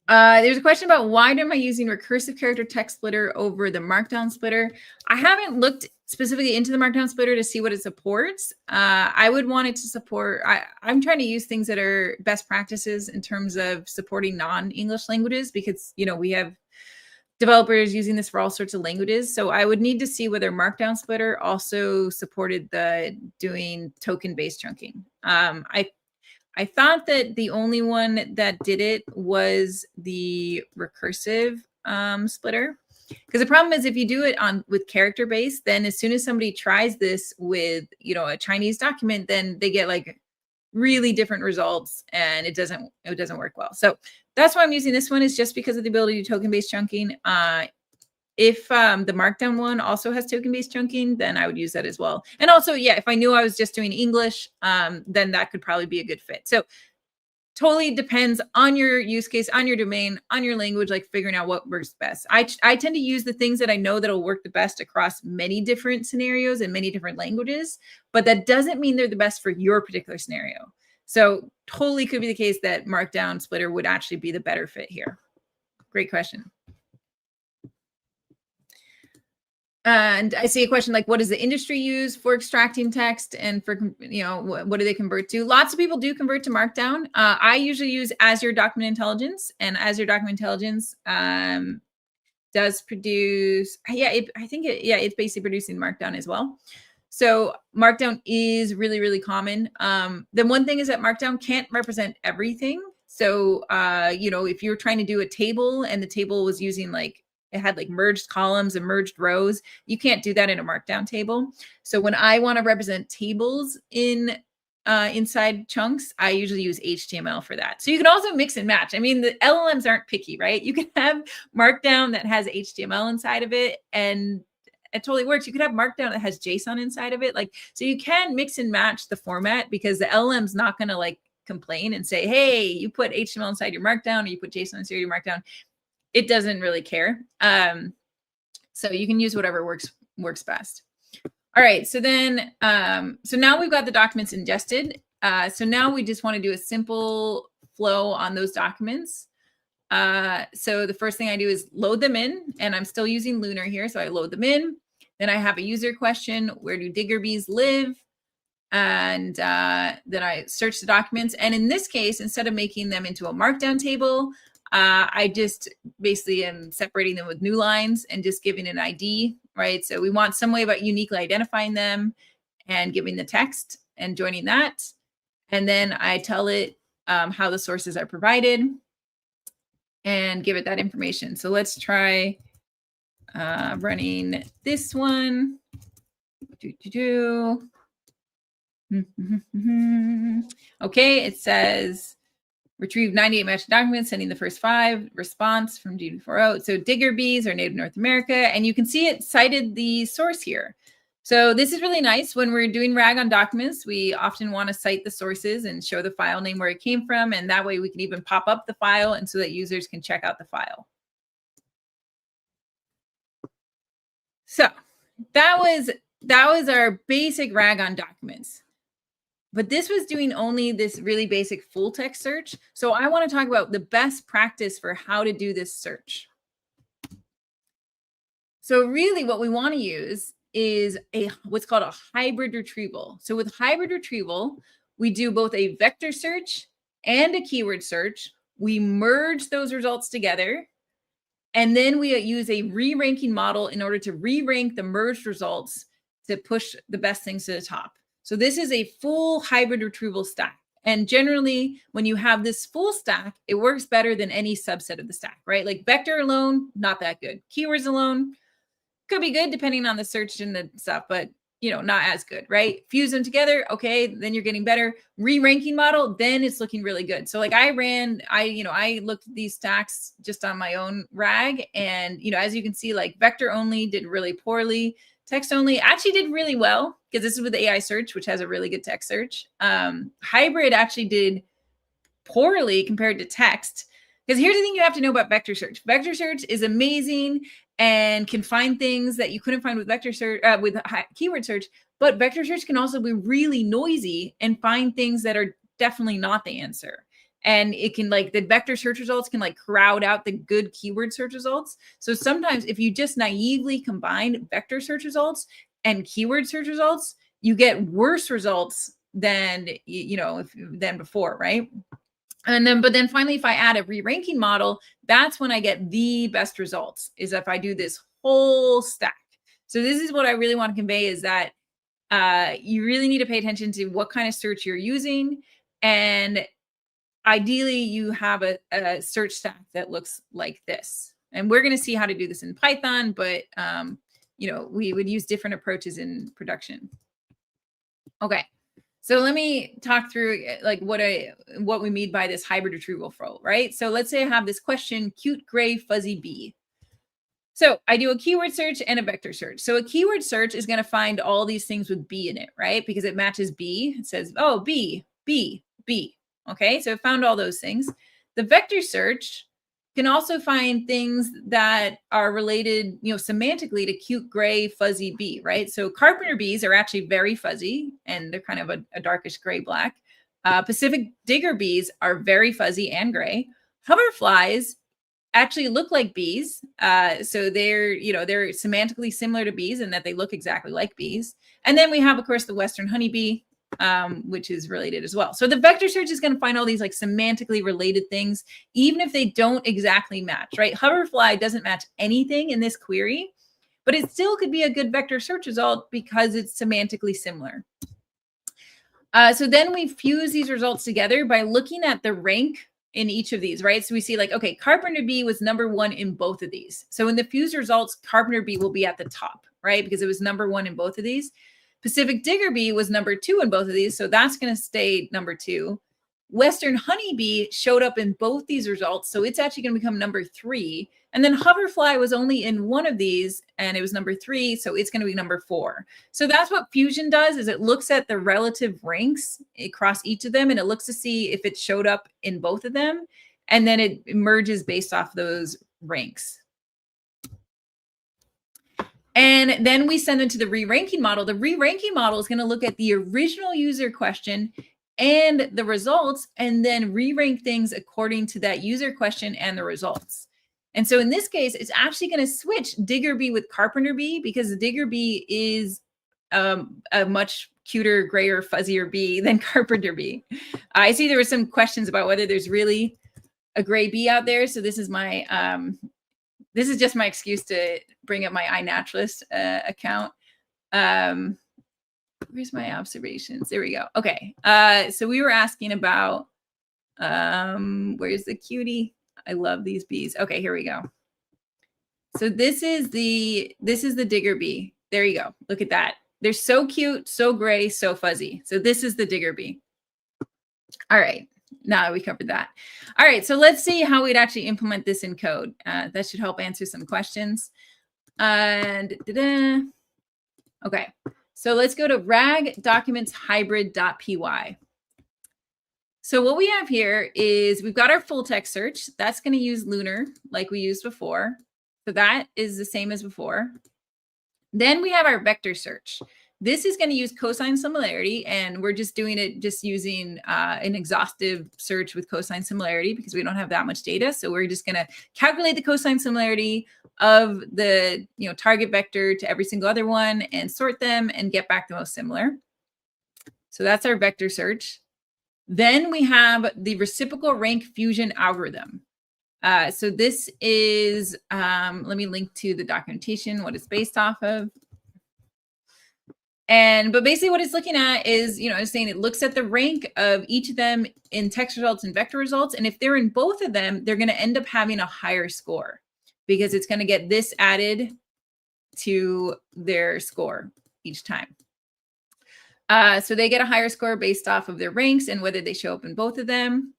There's a question about why am I using recursive character text splitter over the markdown splitter? I haven't looked specifically into the markdown splitter to see what it supports. I would want it to support, I'm trying to use things that are best practices in terms of supporting non-English languages because, we have developers using this for all sorts of languages. So I would need to see whether markdown splitter also supported the doing token-based chunking. I thought that the only one that did it was the recursive splitter. Because the problem is if you do it with character based, then as soon as somebody tries this with, a Chinese document, then they get like really different results and it doesn't work well. So that's why I'm using this one, is just because of the ability to token-based chunking. If the markdown one also has token-based chunking, then I would use that as well. And also, yeah, if I knew I was just doing English, then that could probably be a good fit. So totally depends on your use case, on your domain, on your language, like figuring out what works best. I tend to use the things that I know that'll work the best across many different scenarios and many different languages, but that doesn't mean they're the best for your particular scenario. So totally could be the case that markdown splitter would actually be the better fit here. Great question. And I see a question like, what does the industry use for extracting text and for, what do they convert to? Lots of people do convert to Markdown. I usually use Azure Document Intelligence, and Azure Document Intelligence does produce, it's basically producing Markdown as well. So Markdown is really, really common. The one thing is that Markdown can't represent everything. So, if you're trying to do a table and the table was using it had merged columns and merged rows, you can't do that in a Markdown table. So when I want to represent tables inside chunks, I usually use HTML for that. So you can also mix and match. I mean, the LLMs aren't picky, right? You can have Markdown that has HTML inside of it, and it totally works. You could have Markdown that has JSON inside of it. So you can mix and match the format because the LLM's not going to complain and say, hey, you put HTML inside your markdown, or you put JSON inside your markdown. It doesn't really care. So you can use whatever works best. All right, so then, so now we've got the documents ingested. So now we just want to do a simple flow on those documents. So the first thing I do is load them in, and I'm still using Lunar here. So I load them in. Then I have a user question, where do digger bees live? And then I search the documents. And in this case, instead of making them into a markdown table, I just basically am separating them with new lines and just giving an ID, right? So we want some way about uniquely identifying them and giving the text and joining that. And then I tell it how the sources are provided and give it that information. So let's try running this one. Okay, it says retrieve 98 matched documents, sending the first 5, response from G240. So digger bees are native to North America, and you can see it cited the source here. So this is really nice. When we're doing RAG on documents, we often want to cite the sources and show the file name where it came from, and that way we can even pop up the file and so that users can check out the file. So that was our basic RAG on documents. But this was doing only this really basic full text search. So I want to talk about the best practice for how to do this search. So really what we want to use is what's called a hybrid retrieval. So with hybrid retrieval, we do both a vector search and a keyword search. We merge those results together. And then we use a re-ranking model in order to re-rank the merged results to push the best things to the top. So this is a full hybrid retrieval stack. And generally, when you have this full stack, it works better than any subset of the stack, right? Like vector alone, not that good. Keywords alone could be good depending on the search and the stuff, but not as good, right? Fuse them together, okay, then you're getting better. Re-ranking model, then it's looking really good. So like I looked at these stacks just on my own RAG, and as you can see, like vector only did really poorly. Text only actually did really well, because this is with AI Search, which has a really good text search. Hybrid actually did poorly compared to text, because here's the thing you have to know about vector search. Vector search is amazing and can find things that you couldn't find with vector search, with keyword search. But vector search can also be really noisy and find things that are definitely not the answer. And it can, like, the vector search results can like crowd out the good keyword search results. So sometimes if you just naively combine vector search results and keyword search results, you get worse results than, than before, right? But then finally, if I add a re-ranking model, that's when I get the best results, is if I do this whole stack. So this is what I really want to convey, is that you really need to pay attention to what kind of search you're using. And ideally, you have a search stack that looks like this. And we're going to see how to do this in Python, but we would use different approaches in production. Okay. So let me talk through like what we mean by this hybrid retrieval flow, right? So let's say I have this question, cute gray fuzzy bee. So I do a keyword search and a vector search. So a keyword search is going to find all these things with bee in it, right? Because it matches bee. It says, oh, bee, bee, bee. Okay, so it found all those things. The vector search can also find things that are related, semantically to cute gray fuzzy bee, right? So carpenter bees are actually very fuzzy, and they're kind of a darkish gray black. Pacific digger bees are very fuzzy and gray. Hoverflies actually look like bees. So they're semantically similar to bees in that they look exactly like bees. And then we have, of course, the western honeybee, which is related as well. So the vector search is going to find all these like semantically related things, even if they don't exactly match, right? Hoverfly doesn't match anything in this query, but it still could be a good vector search result because it's semantically similar. So then we fuse these results together by looking at the rank in each of these, right? So we see like, okay, carpenter bee was #1 in both of these. So in the fused results, carpenter bee will be at the top, right? Because it was #1 in both of these. Pacific digger bee was #2 in both of these. So that's going to stay #2. Western honeybee showed up in both these results, so it's actually going to become number 3. And then hoverfly was only in one of these, and it was number 3, so it's going to be number 4. So that's what Fusion does, is it looks at the relative ranks across each of them, and it looks to see if it showed up in both of them, and then it merges based off those ranks. And then we send it to the re-ranking model. The re-ranking model is going to look at the original user question and the results, and then re-rank things according to that user question and the results. And so in this case, it's actually going to switch Digger bee with Carpenter bee, because the Digger bee is a much cuter, grayer, fuzzier bee than Carpenter bee. I see there were some questions about whether there's really a gray bee out there. So this is my this is just my excuse to bring up my iNaturalist account. Where's my observations? There we go. Okay. So we were asking about, where's the cutie? I love these bees. Okay, here we go. So this is the Digger bee. There you go. Look at that. They're so cute, so gray, so fuzzy. So this is the Digger bee. All right. Now we covered that. All right, so let's see how we'd actually implement this in code. That should help answer some questions. Okay, so let's go to rag documents hybrid.py. So what we have here is we've got our full text search. That's going to use Lunar like we used before. So that is the same as before. Then we have our vector search. This is going to use cosine similarity, and we're just doing it just using an exhaustive search with cosine similarity because we don't have that much data. So we're just going to calculate the cosine similarity of the target vector to every single other one and sort them and get back the most similar. So that's our vector search. Then we have the reciprocal rank fusion algorithm. So this is, let me link to the documentation, what it's based off of. But basically what it's looking at is, it's saying it looks at the rank of each of them in text results and vector results. And if they're in both of them, they're going to end up having a higher score because it's going to get this added to their score each time. So they get a higher score based off of their ranks and whether they show up in both of them.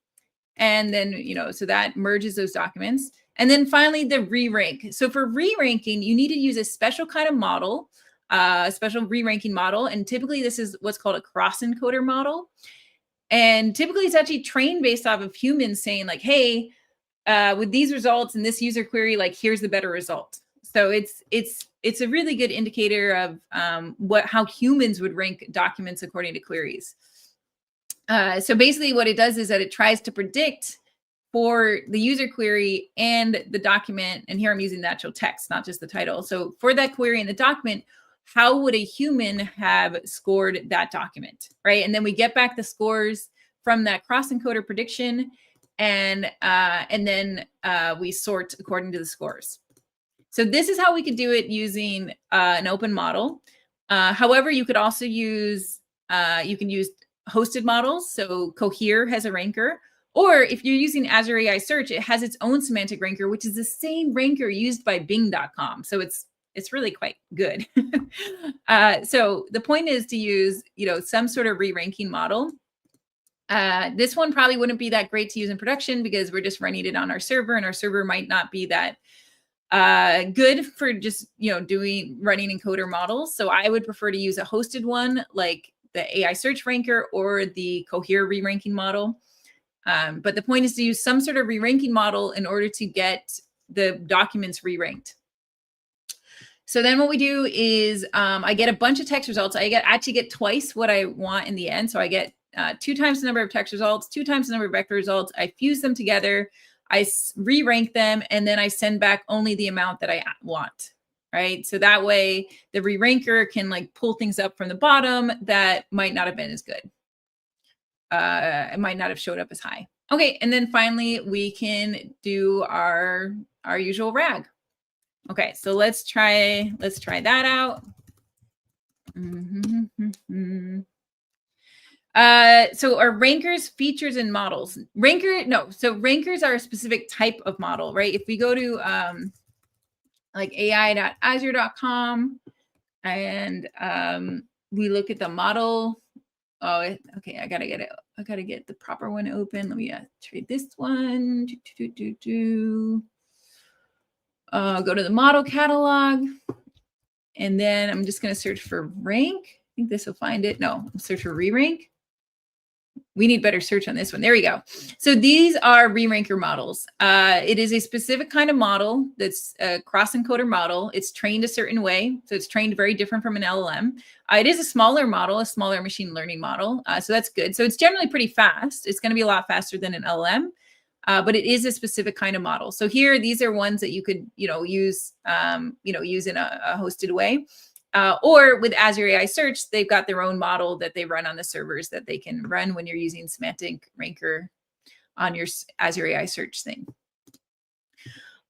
And then, so that merges those documents. And then finally, the re-rank. So for re-ranking, you need to use a special kind of model, a special re-ranking model. And typically this is what's called a cross-encoder model. And typically it's actually trained based off of humans saying like, hey, with these results in this user query, like here's the better result. So it's a really good indicator of how humans would rank documents according to queries. So basically what it does is that it tries to predict for the user query and the document, and here I'm using the actual text, not just the title. So for that query and the document, how would a human have scored that document, right? And then we get back the scores from that cross-encoder prediction, and then we sort according to the scores. So this is how we could do it using an open model. However, you could also use, you can use hosted models. So Cohere has a ranker, or if you're using Azure AI Search, it has its own semantic ranker, which is the same ranker used by Bing.com. So it's really quite good. So the point is to use, some sort of re-ranking model. This one probably wouldn't be that great to use in production because we're just running it on our server, and our server might not be that good for just, running encoder models. So I would prefer to use a hosted one like the AI search ranker or the Cohere re-ranking model. But the point is to use some sort of re-ranking model in order to get the documents re-ranked. So then what we do is I get a bunch of text results. I actually get twice what I want in the end. So I get 2 times the number of text results, 2 times the number of vector results. I fuse them together. I re-rank them, and then I send back only the amount that I want, right? So that way the re-ranker can like pull things up from the bottom that might not have been as good. It might not have showed up as high. Okay, and then finally we can do our usual rag. Okay, so let's try that out. So are rankers features and models? So rankers are a specific type of model, right? If we go to like ai.azure.com and we look at the model Okay, I gotta get it. I gotta get the proper one open. Let me trade this one. Go to the model catalog. And then I'm just going to search for rank. I think this will find it. No, search for re-rank. We need better search on this one. There we go. So these are re-ranker models. It is a specific kind of model that's a cross-encoder model. It's trained a certain way. So it's trained very different from an LLM. It is a smaller model, a smaller machine learning model. So that's good. So it's generally pretty fast. It's going to be a lot faster than an LLM. But it is a specific kind of model. So here, these are ones that you could, use in a hosted way. Or with Azure AI Search, they've got their own model that they run on the servers that they can run when you're using semantic ranker on your Azure AI Search thing.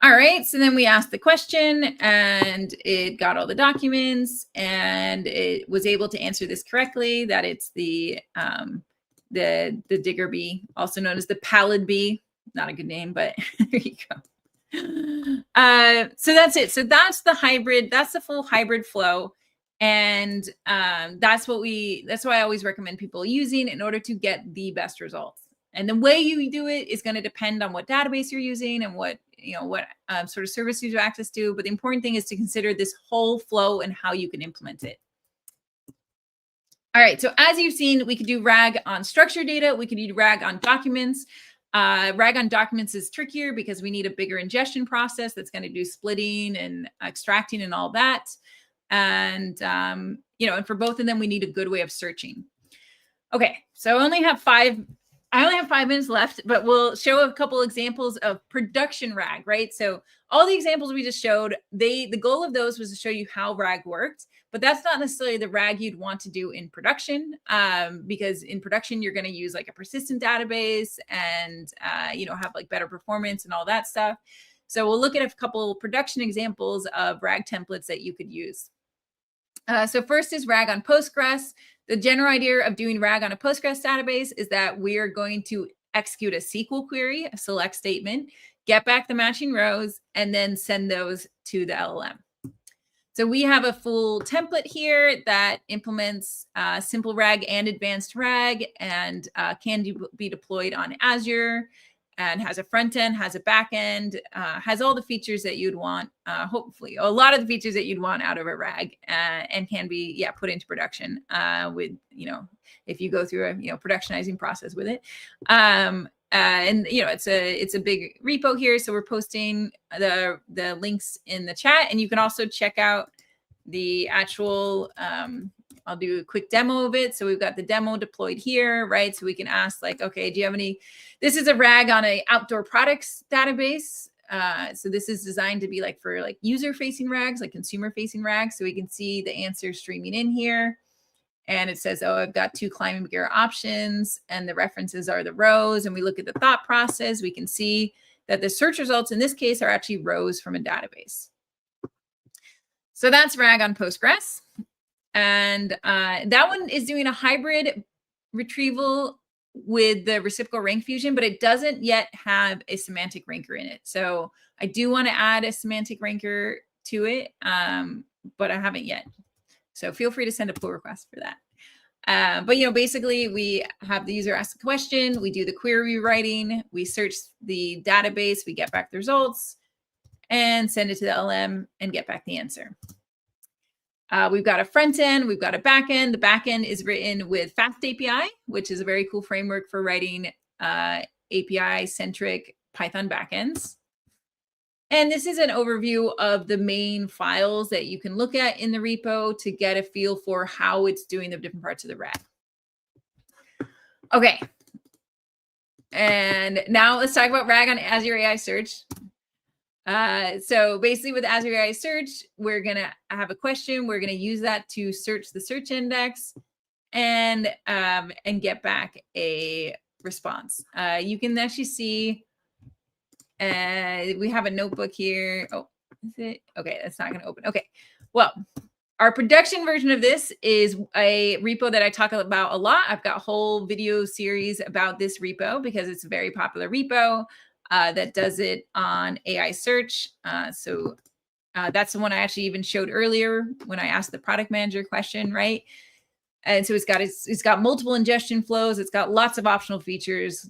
All right, so then we asked the question and it got all the documents and it was able to answer this correctly, that it's the digger bee, also known as the pallid bee. Not a good name, but there you go. So that's it. So that's the hybrid. That's the full hybrid flow. And that's why I always recommend people using in order to get the best results. And the way you do it is going to depend on what database you're using and what sort of service you have access to. But the important thing is to consider this whole flow and how you can implement it. All right. So as you've seen, we could do RAG on structured data. We could do RAG on documents. RAG on documents is trickier because we need a bigger ingestion process that's going to do splitting and extracting and all that. And, and for both of them, we need a good way of searching. Okay, so I only have 5 minutes left, but we'll show a couple examples of production RAG, right? So all the examples we just showed, the goal of those was to show you how RAG worked, but that's not necessarily the RAG you'd want to do in production, because in production, you're going to use like a persistent database and, have like better performance and all that stuff. So we'll look at a couple production examples of RAG templates that you could use. So first is RAG on Postgres. The general idea of doing RAG on a Postgres database is that we are going to execute a SQL query, a select statement, get back the matching rows, and then send those to the LLM. So we have a full template here that implements simple RAG and advanced RAG and can be deployed on Azure and has a front end, has a back end, has all the features that you'd want, hopefully, a lot of the features that you'd want out of a RAG, and can be, put into production with, if you go through a, productionizing process with it. And, it's a big repo here. So we're posting the links in the chat, and you can also check out the actual, I'll do a quick demo of it. So we've got the demo deployed here, right? So we can ask like, okay, do you have any, this is a RAG on a outdoor products database. So this is designed to be like for like user facing RAGs, like consumer facing RAGs. So we can see the answer streaming in here. And it says, oh, I've got 2 climbing gear options and the references are the rows. And we look at the thought process. We can see that the search results in this case are actually rows from a database. So that's RAG on Postgres. And that one is doing a hybrid retrieval with the reciprocal rank fusion, but it doesn't yet have a semantic ranker in it. So I do want to add a semantic ranker to it, but I haven't yet. So feel free to send a pull request for that. But, basically we have the user ask the question, we do the query rewriting, we search the database, we get back the results and send it to the LM and get back the answer. We've got a front end, we've got a back end. The back end is written with Fast API, which is a very cool framework for writing API-centric Python backends. And this is an overview of the main files that you can look at in the repo to get a feel for how it's doing the different parts of the RAG. Okay. And now let's talk about RAG on Azure AI Search. So basically with Azure AI Search, we're going to have a question. We're going to use that to search the search index and get back a response. You can actually see we have a notebook here. Oh, is it? Okay, that's not going to open. Okay, well, our production version of this is a repo that I talk about a lot. I've got a whole video series about this repo because it's a very popular repo. That does it on AI search. So that's the one I actually even showed earlier when I asked the product manager question, right? And so it's got multiple ingestion flows. It's got lots of optional features,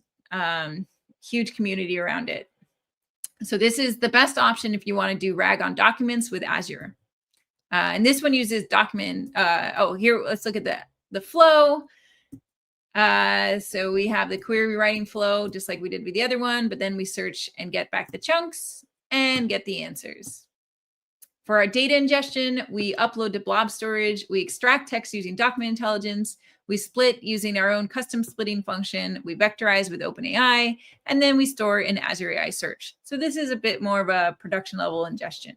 huge community around it. So this is the best option if you want to do RAG on documents with Azure. And this one uses document. Here, let's look at the flow. So we have the query writing flow, just like we did with the other one, but then we search and get back the chunks and get the answers. For our data ingestion, we upload to blob storage, we extract text using document intelligence, we split using our own custom splitting function, we vectorize with OpenAI, and then we store in Azure AI Search. So this is a bit more of a production level ingestion.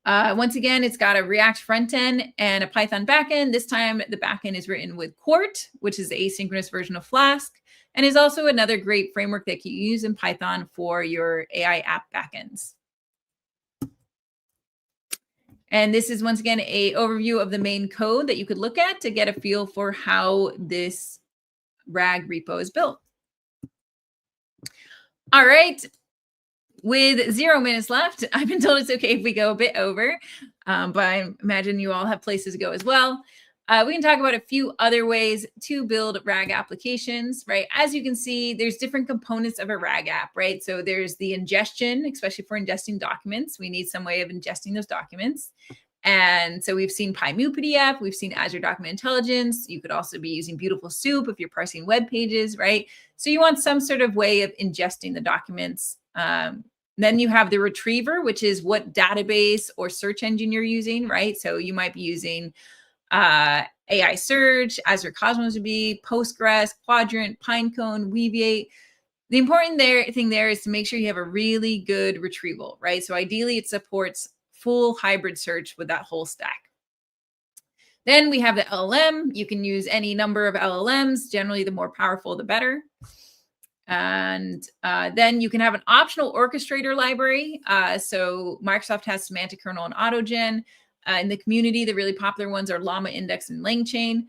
Once again, it's got a React front end and a Python backend. This time the backend is written with Quart, which is the asynchronous version of Flask, and is also another great framework that you use in Python for your AI app backends. And this is, once again, an overview of the main code that you could look at to get a feel for how this RAG repo is built. All right. With 0 minutes left, I've been told it's okay if we go a bit over, but I imagine you all have places to go as well. We can talk about a few other ways to build RAG applications, right? As you can see, there's different components of a RAG app, right? So there's the ingestion, especially for ingesting documents. We need some way of ingesting those documents. And so we've seen PyMu-PDF, we've seen Azure Document Intelligence. You could also be using Beautiful Soup if you're parsing web pages, right? So you want some sort of way of ingesting the documents. Then you have the retriever, which is what database or search engine you're using, right? So you might be using AI Search, Azure Cosmos DB, Postgres, Quadrant, Pinecone, Weaviate. The important thing there is to make sure you have a really good retrieval, right? So ideally it supports full hybrid search with that whole stack. Then we have the LLM. You can use any number of LLMs. Generally, the more powerful, the better. And then you can have an optional orchestrator library. So Microsoft has Semantic Kernel and AutoGen. In the community, the really popular ones are Llama Index and LangChain.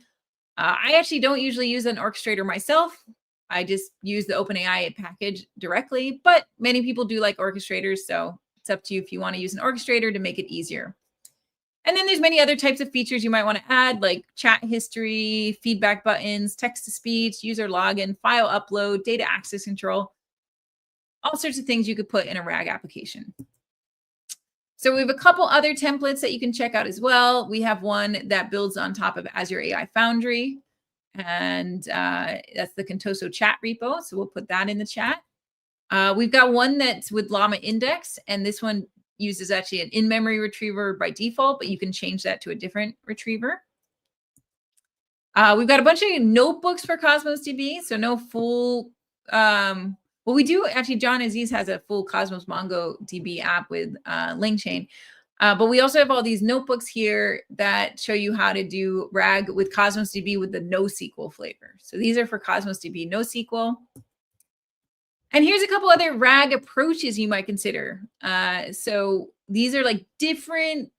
I actually don't usually use an orchestrator myself. I just use the OpenAI package directly, but many people do like orchestrators. So it's up to you if you want to use an orchestrator to make it easier. And then there's many other types of features you might want to add, like chat history, feedback buttons, text-to-speech, user login, file upload, data access control, all sorts of things you could put in a RAG application. So we have a couple other templates that you can check out as well. We have one that builds on top of Azure AI Foundry, and that's the Contoso chat repo. So we'll put that in the chat. We've got one that's with Llama Index, and this one uses actually an in-memory retriever by default, but you can change that to a different retriever. We've got a bunch of notebooks for Cosmos DB, so no full, well, we do actually, John Aziz has a full Cosmos MongoDB app with LangChain, but we also have all these notebooks here that show you how to do RAG with Cosmos DB with the NoSQL flavor. So these are for Cosmos DB NoSQL. And here's a couple other RAG approaches you might consider. So these are like different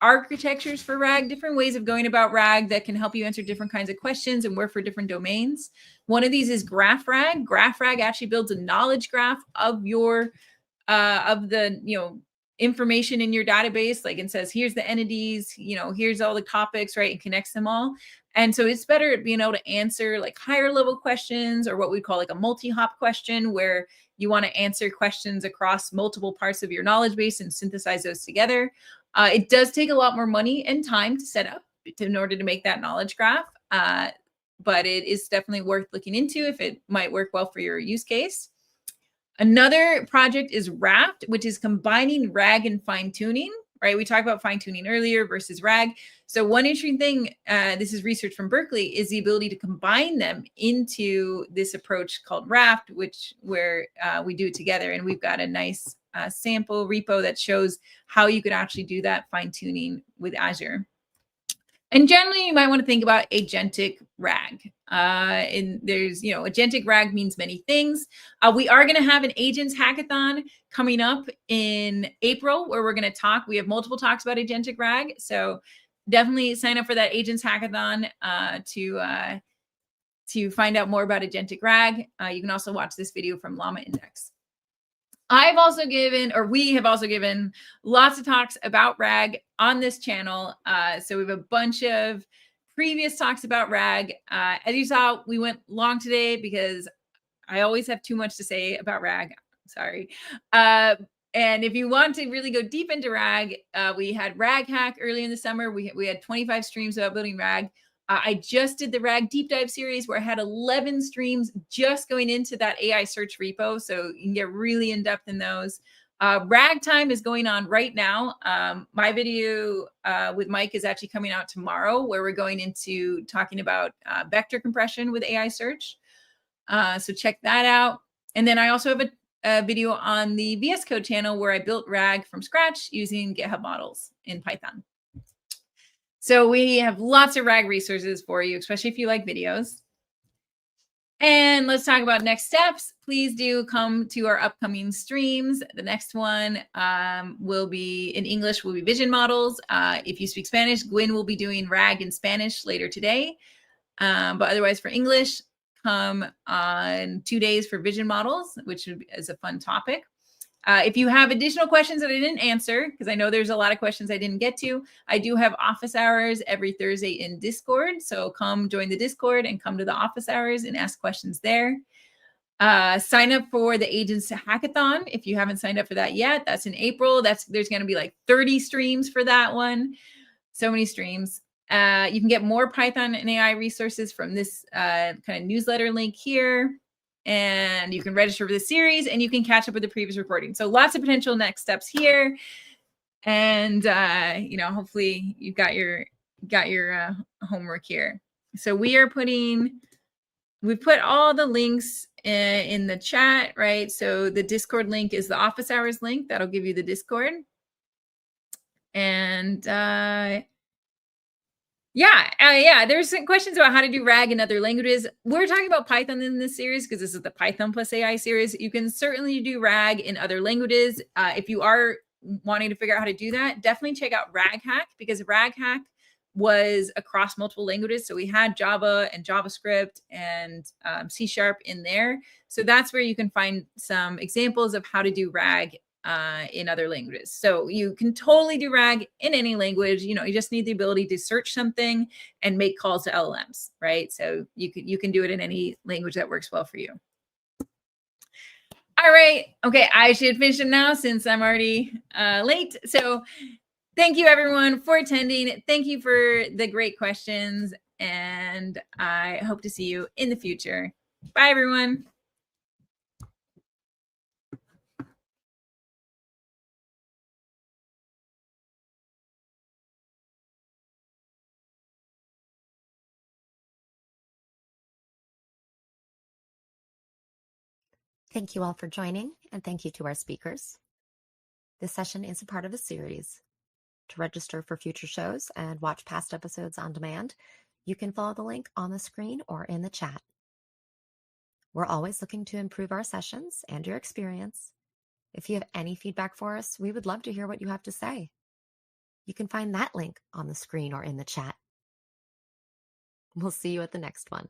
architectures for RAG, different ways of going about RAG that can help you answer different kinds of questions and work for different domains. One of these is Graph RAG. Graph RAG actually builds a knowledge graph of your of the information in your database, like it says, here's the entities, here's all the topics, right? And connects them all. And so it's better at being able to answer like higher level questions, or what we call like a multi-hop question, where you want to answer questions across multiple parts of your knowledge base and synthesize those together. It does take a lot more money and time to set up in order to make that knowledge graph. But it is definitely worth looking into if it might work well for your use case. Another project is Raft, which is combining RAG and fine tuning, right? We talked about fine tuning earlier versus RAG. So one interesting thing, this is research from Berkeley, is the ability to combine them into this approach called Raft, where we do it together. And we've got a nice sample repo that shows how you could actually do that fine tuning with Azure. And generally, you might want to think about agentic RAG. And there's, agentic RAG means many things. We are going to have an agents hackathon coming up in April, where we're going to talk. We have multiple talks about agentic RAG. So definitely sign up for that agents hackathon to find out more about agentic RAG. You can also watch this video from Llama Index. We have also given lots of talks about RAG on this channel. So we have a bunch of previous talks about RAG. As you saw, we went long today because I always have too much to say about RAG. Sorry. And if you want to really go deep into RAG, we had RAG Hack early in the summer. We had 25 streams about building RAG. I just did the RAG deep dive series where I had 11 streams just going into that AI search repo. So you can get really in depth in those. RAG time is going on right now. My video with Mike is actually coming out tomorrow, where we're going into talking about vector compression with AI search. So check that out. And then I also have a video on the VS Code channel where I built RAG from scratch using GitHub models in Python. So we have lots of RAG resources for you, especially if you like videos. And let's talk about next steps. Please do come to our upcoming streams. The next one will be in English, will be vision models. If you speak Spanish, Gwyn will be doing RAG in Spanish later today. But otherwise for English, come on 2 days for vision models, which is a fun topic. If you have additional questions that I didn't answer, because I know there's a lot of questions I didn't get to, I do have office hours every Thursday in Discord. So come join the Discord and come to the office hours and ask questions there. Sign up for the Agents Hackathon if you haven't signed up for that yet. That's in April. There's going to be like 30 streams for that one. So many streams. You can get more Python and AI resources from this kind of newsletter link here. And you can register for the series and you can catch up with the previous recording. So lots of potential next steps here. And, hopefully you've got your homework here. So we've put all the links in the chat, right? So the Discord link is the office hours link. That'll give you the Discord. And, there's some questions about how to do RAG in other languages. We're talking about Python in this series because this is the Python plus AI series. You can certainly do RAG in other languages. If you are wanting to figure out how to do that, definitely check out RAG Hack, because RAG Hack was across multiple languages. So we had Java and JavaScript and C# in there. So that's where you can find some examples of how to do RAG in other languages. So you can totally do RAG in any language. You just need the ability to search something and make calls to LLMs, right? So you can do it in any language that works well for you. All right. Okay, I should finish it now since I'm already late. So thank you everyone for attending. Thank you for the great questions, and I hope to see you in the future. Bye everyone. Thank you all for joining, and thank you to our speakers. This session is a part of a series. To register for future shows and watch past episodes on demand, you can follow the link on the screen or in the chat. We're always looking to improve our sessions and your experience. If you have any feedback for us, we would love to hear what you have to say. You can find that link on the screen or in the chat. We'll see you at the next one.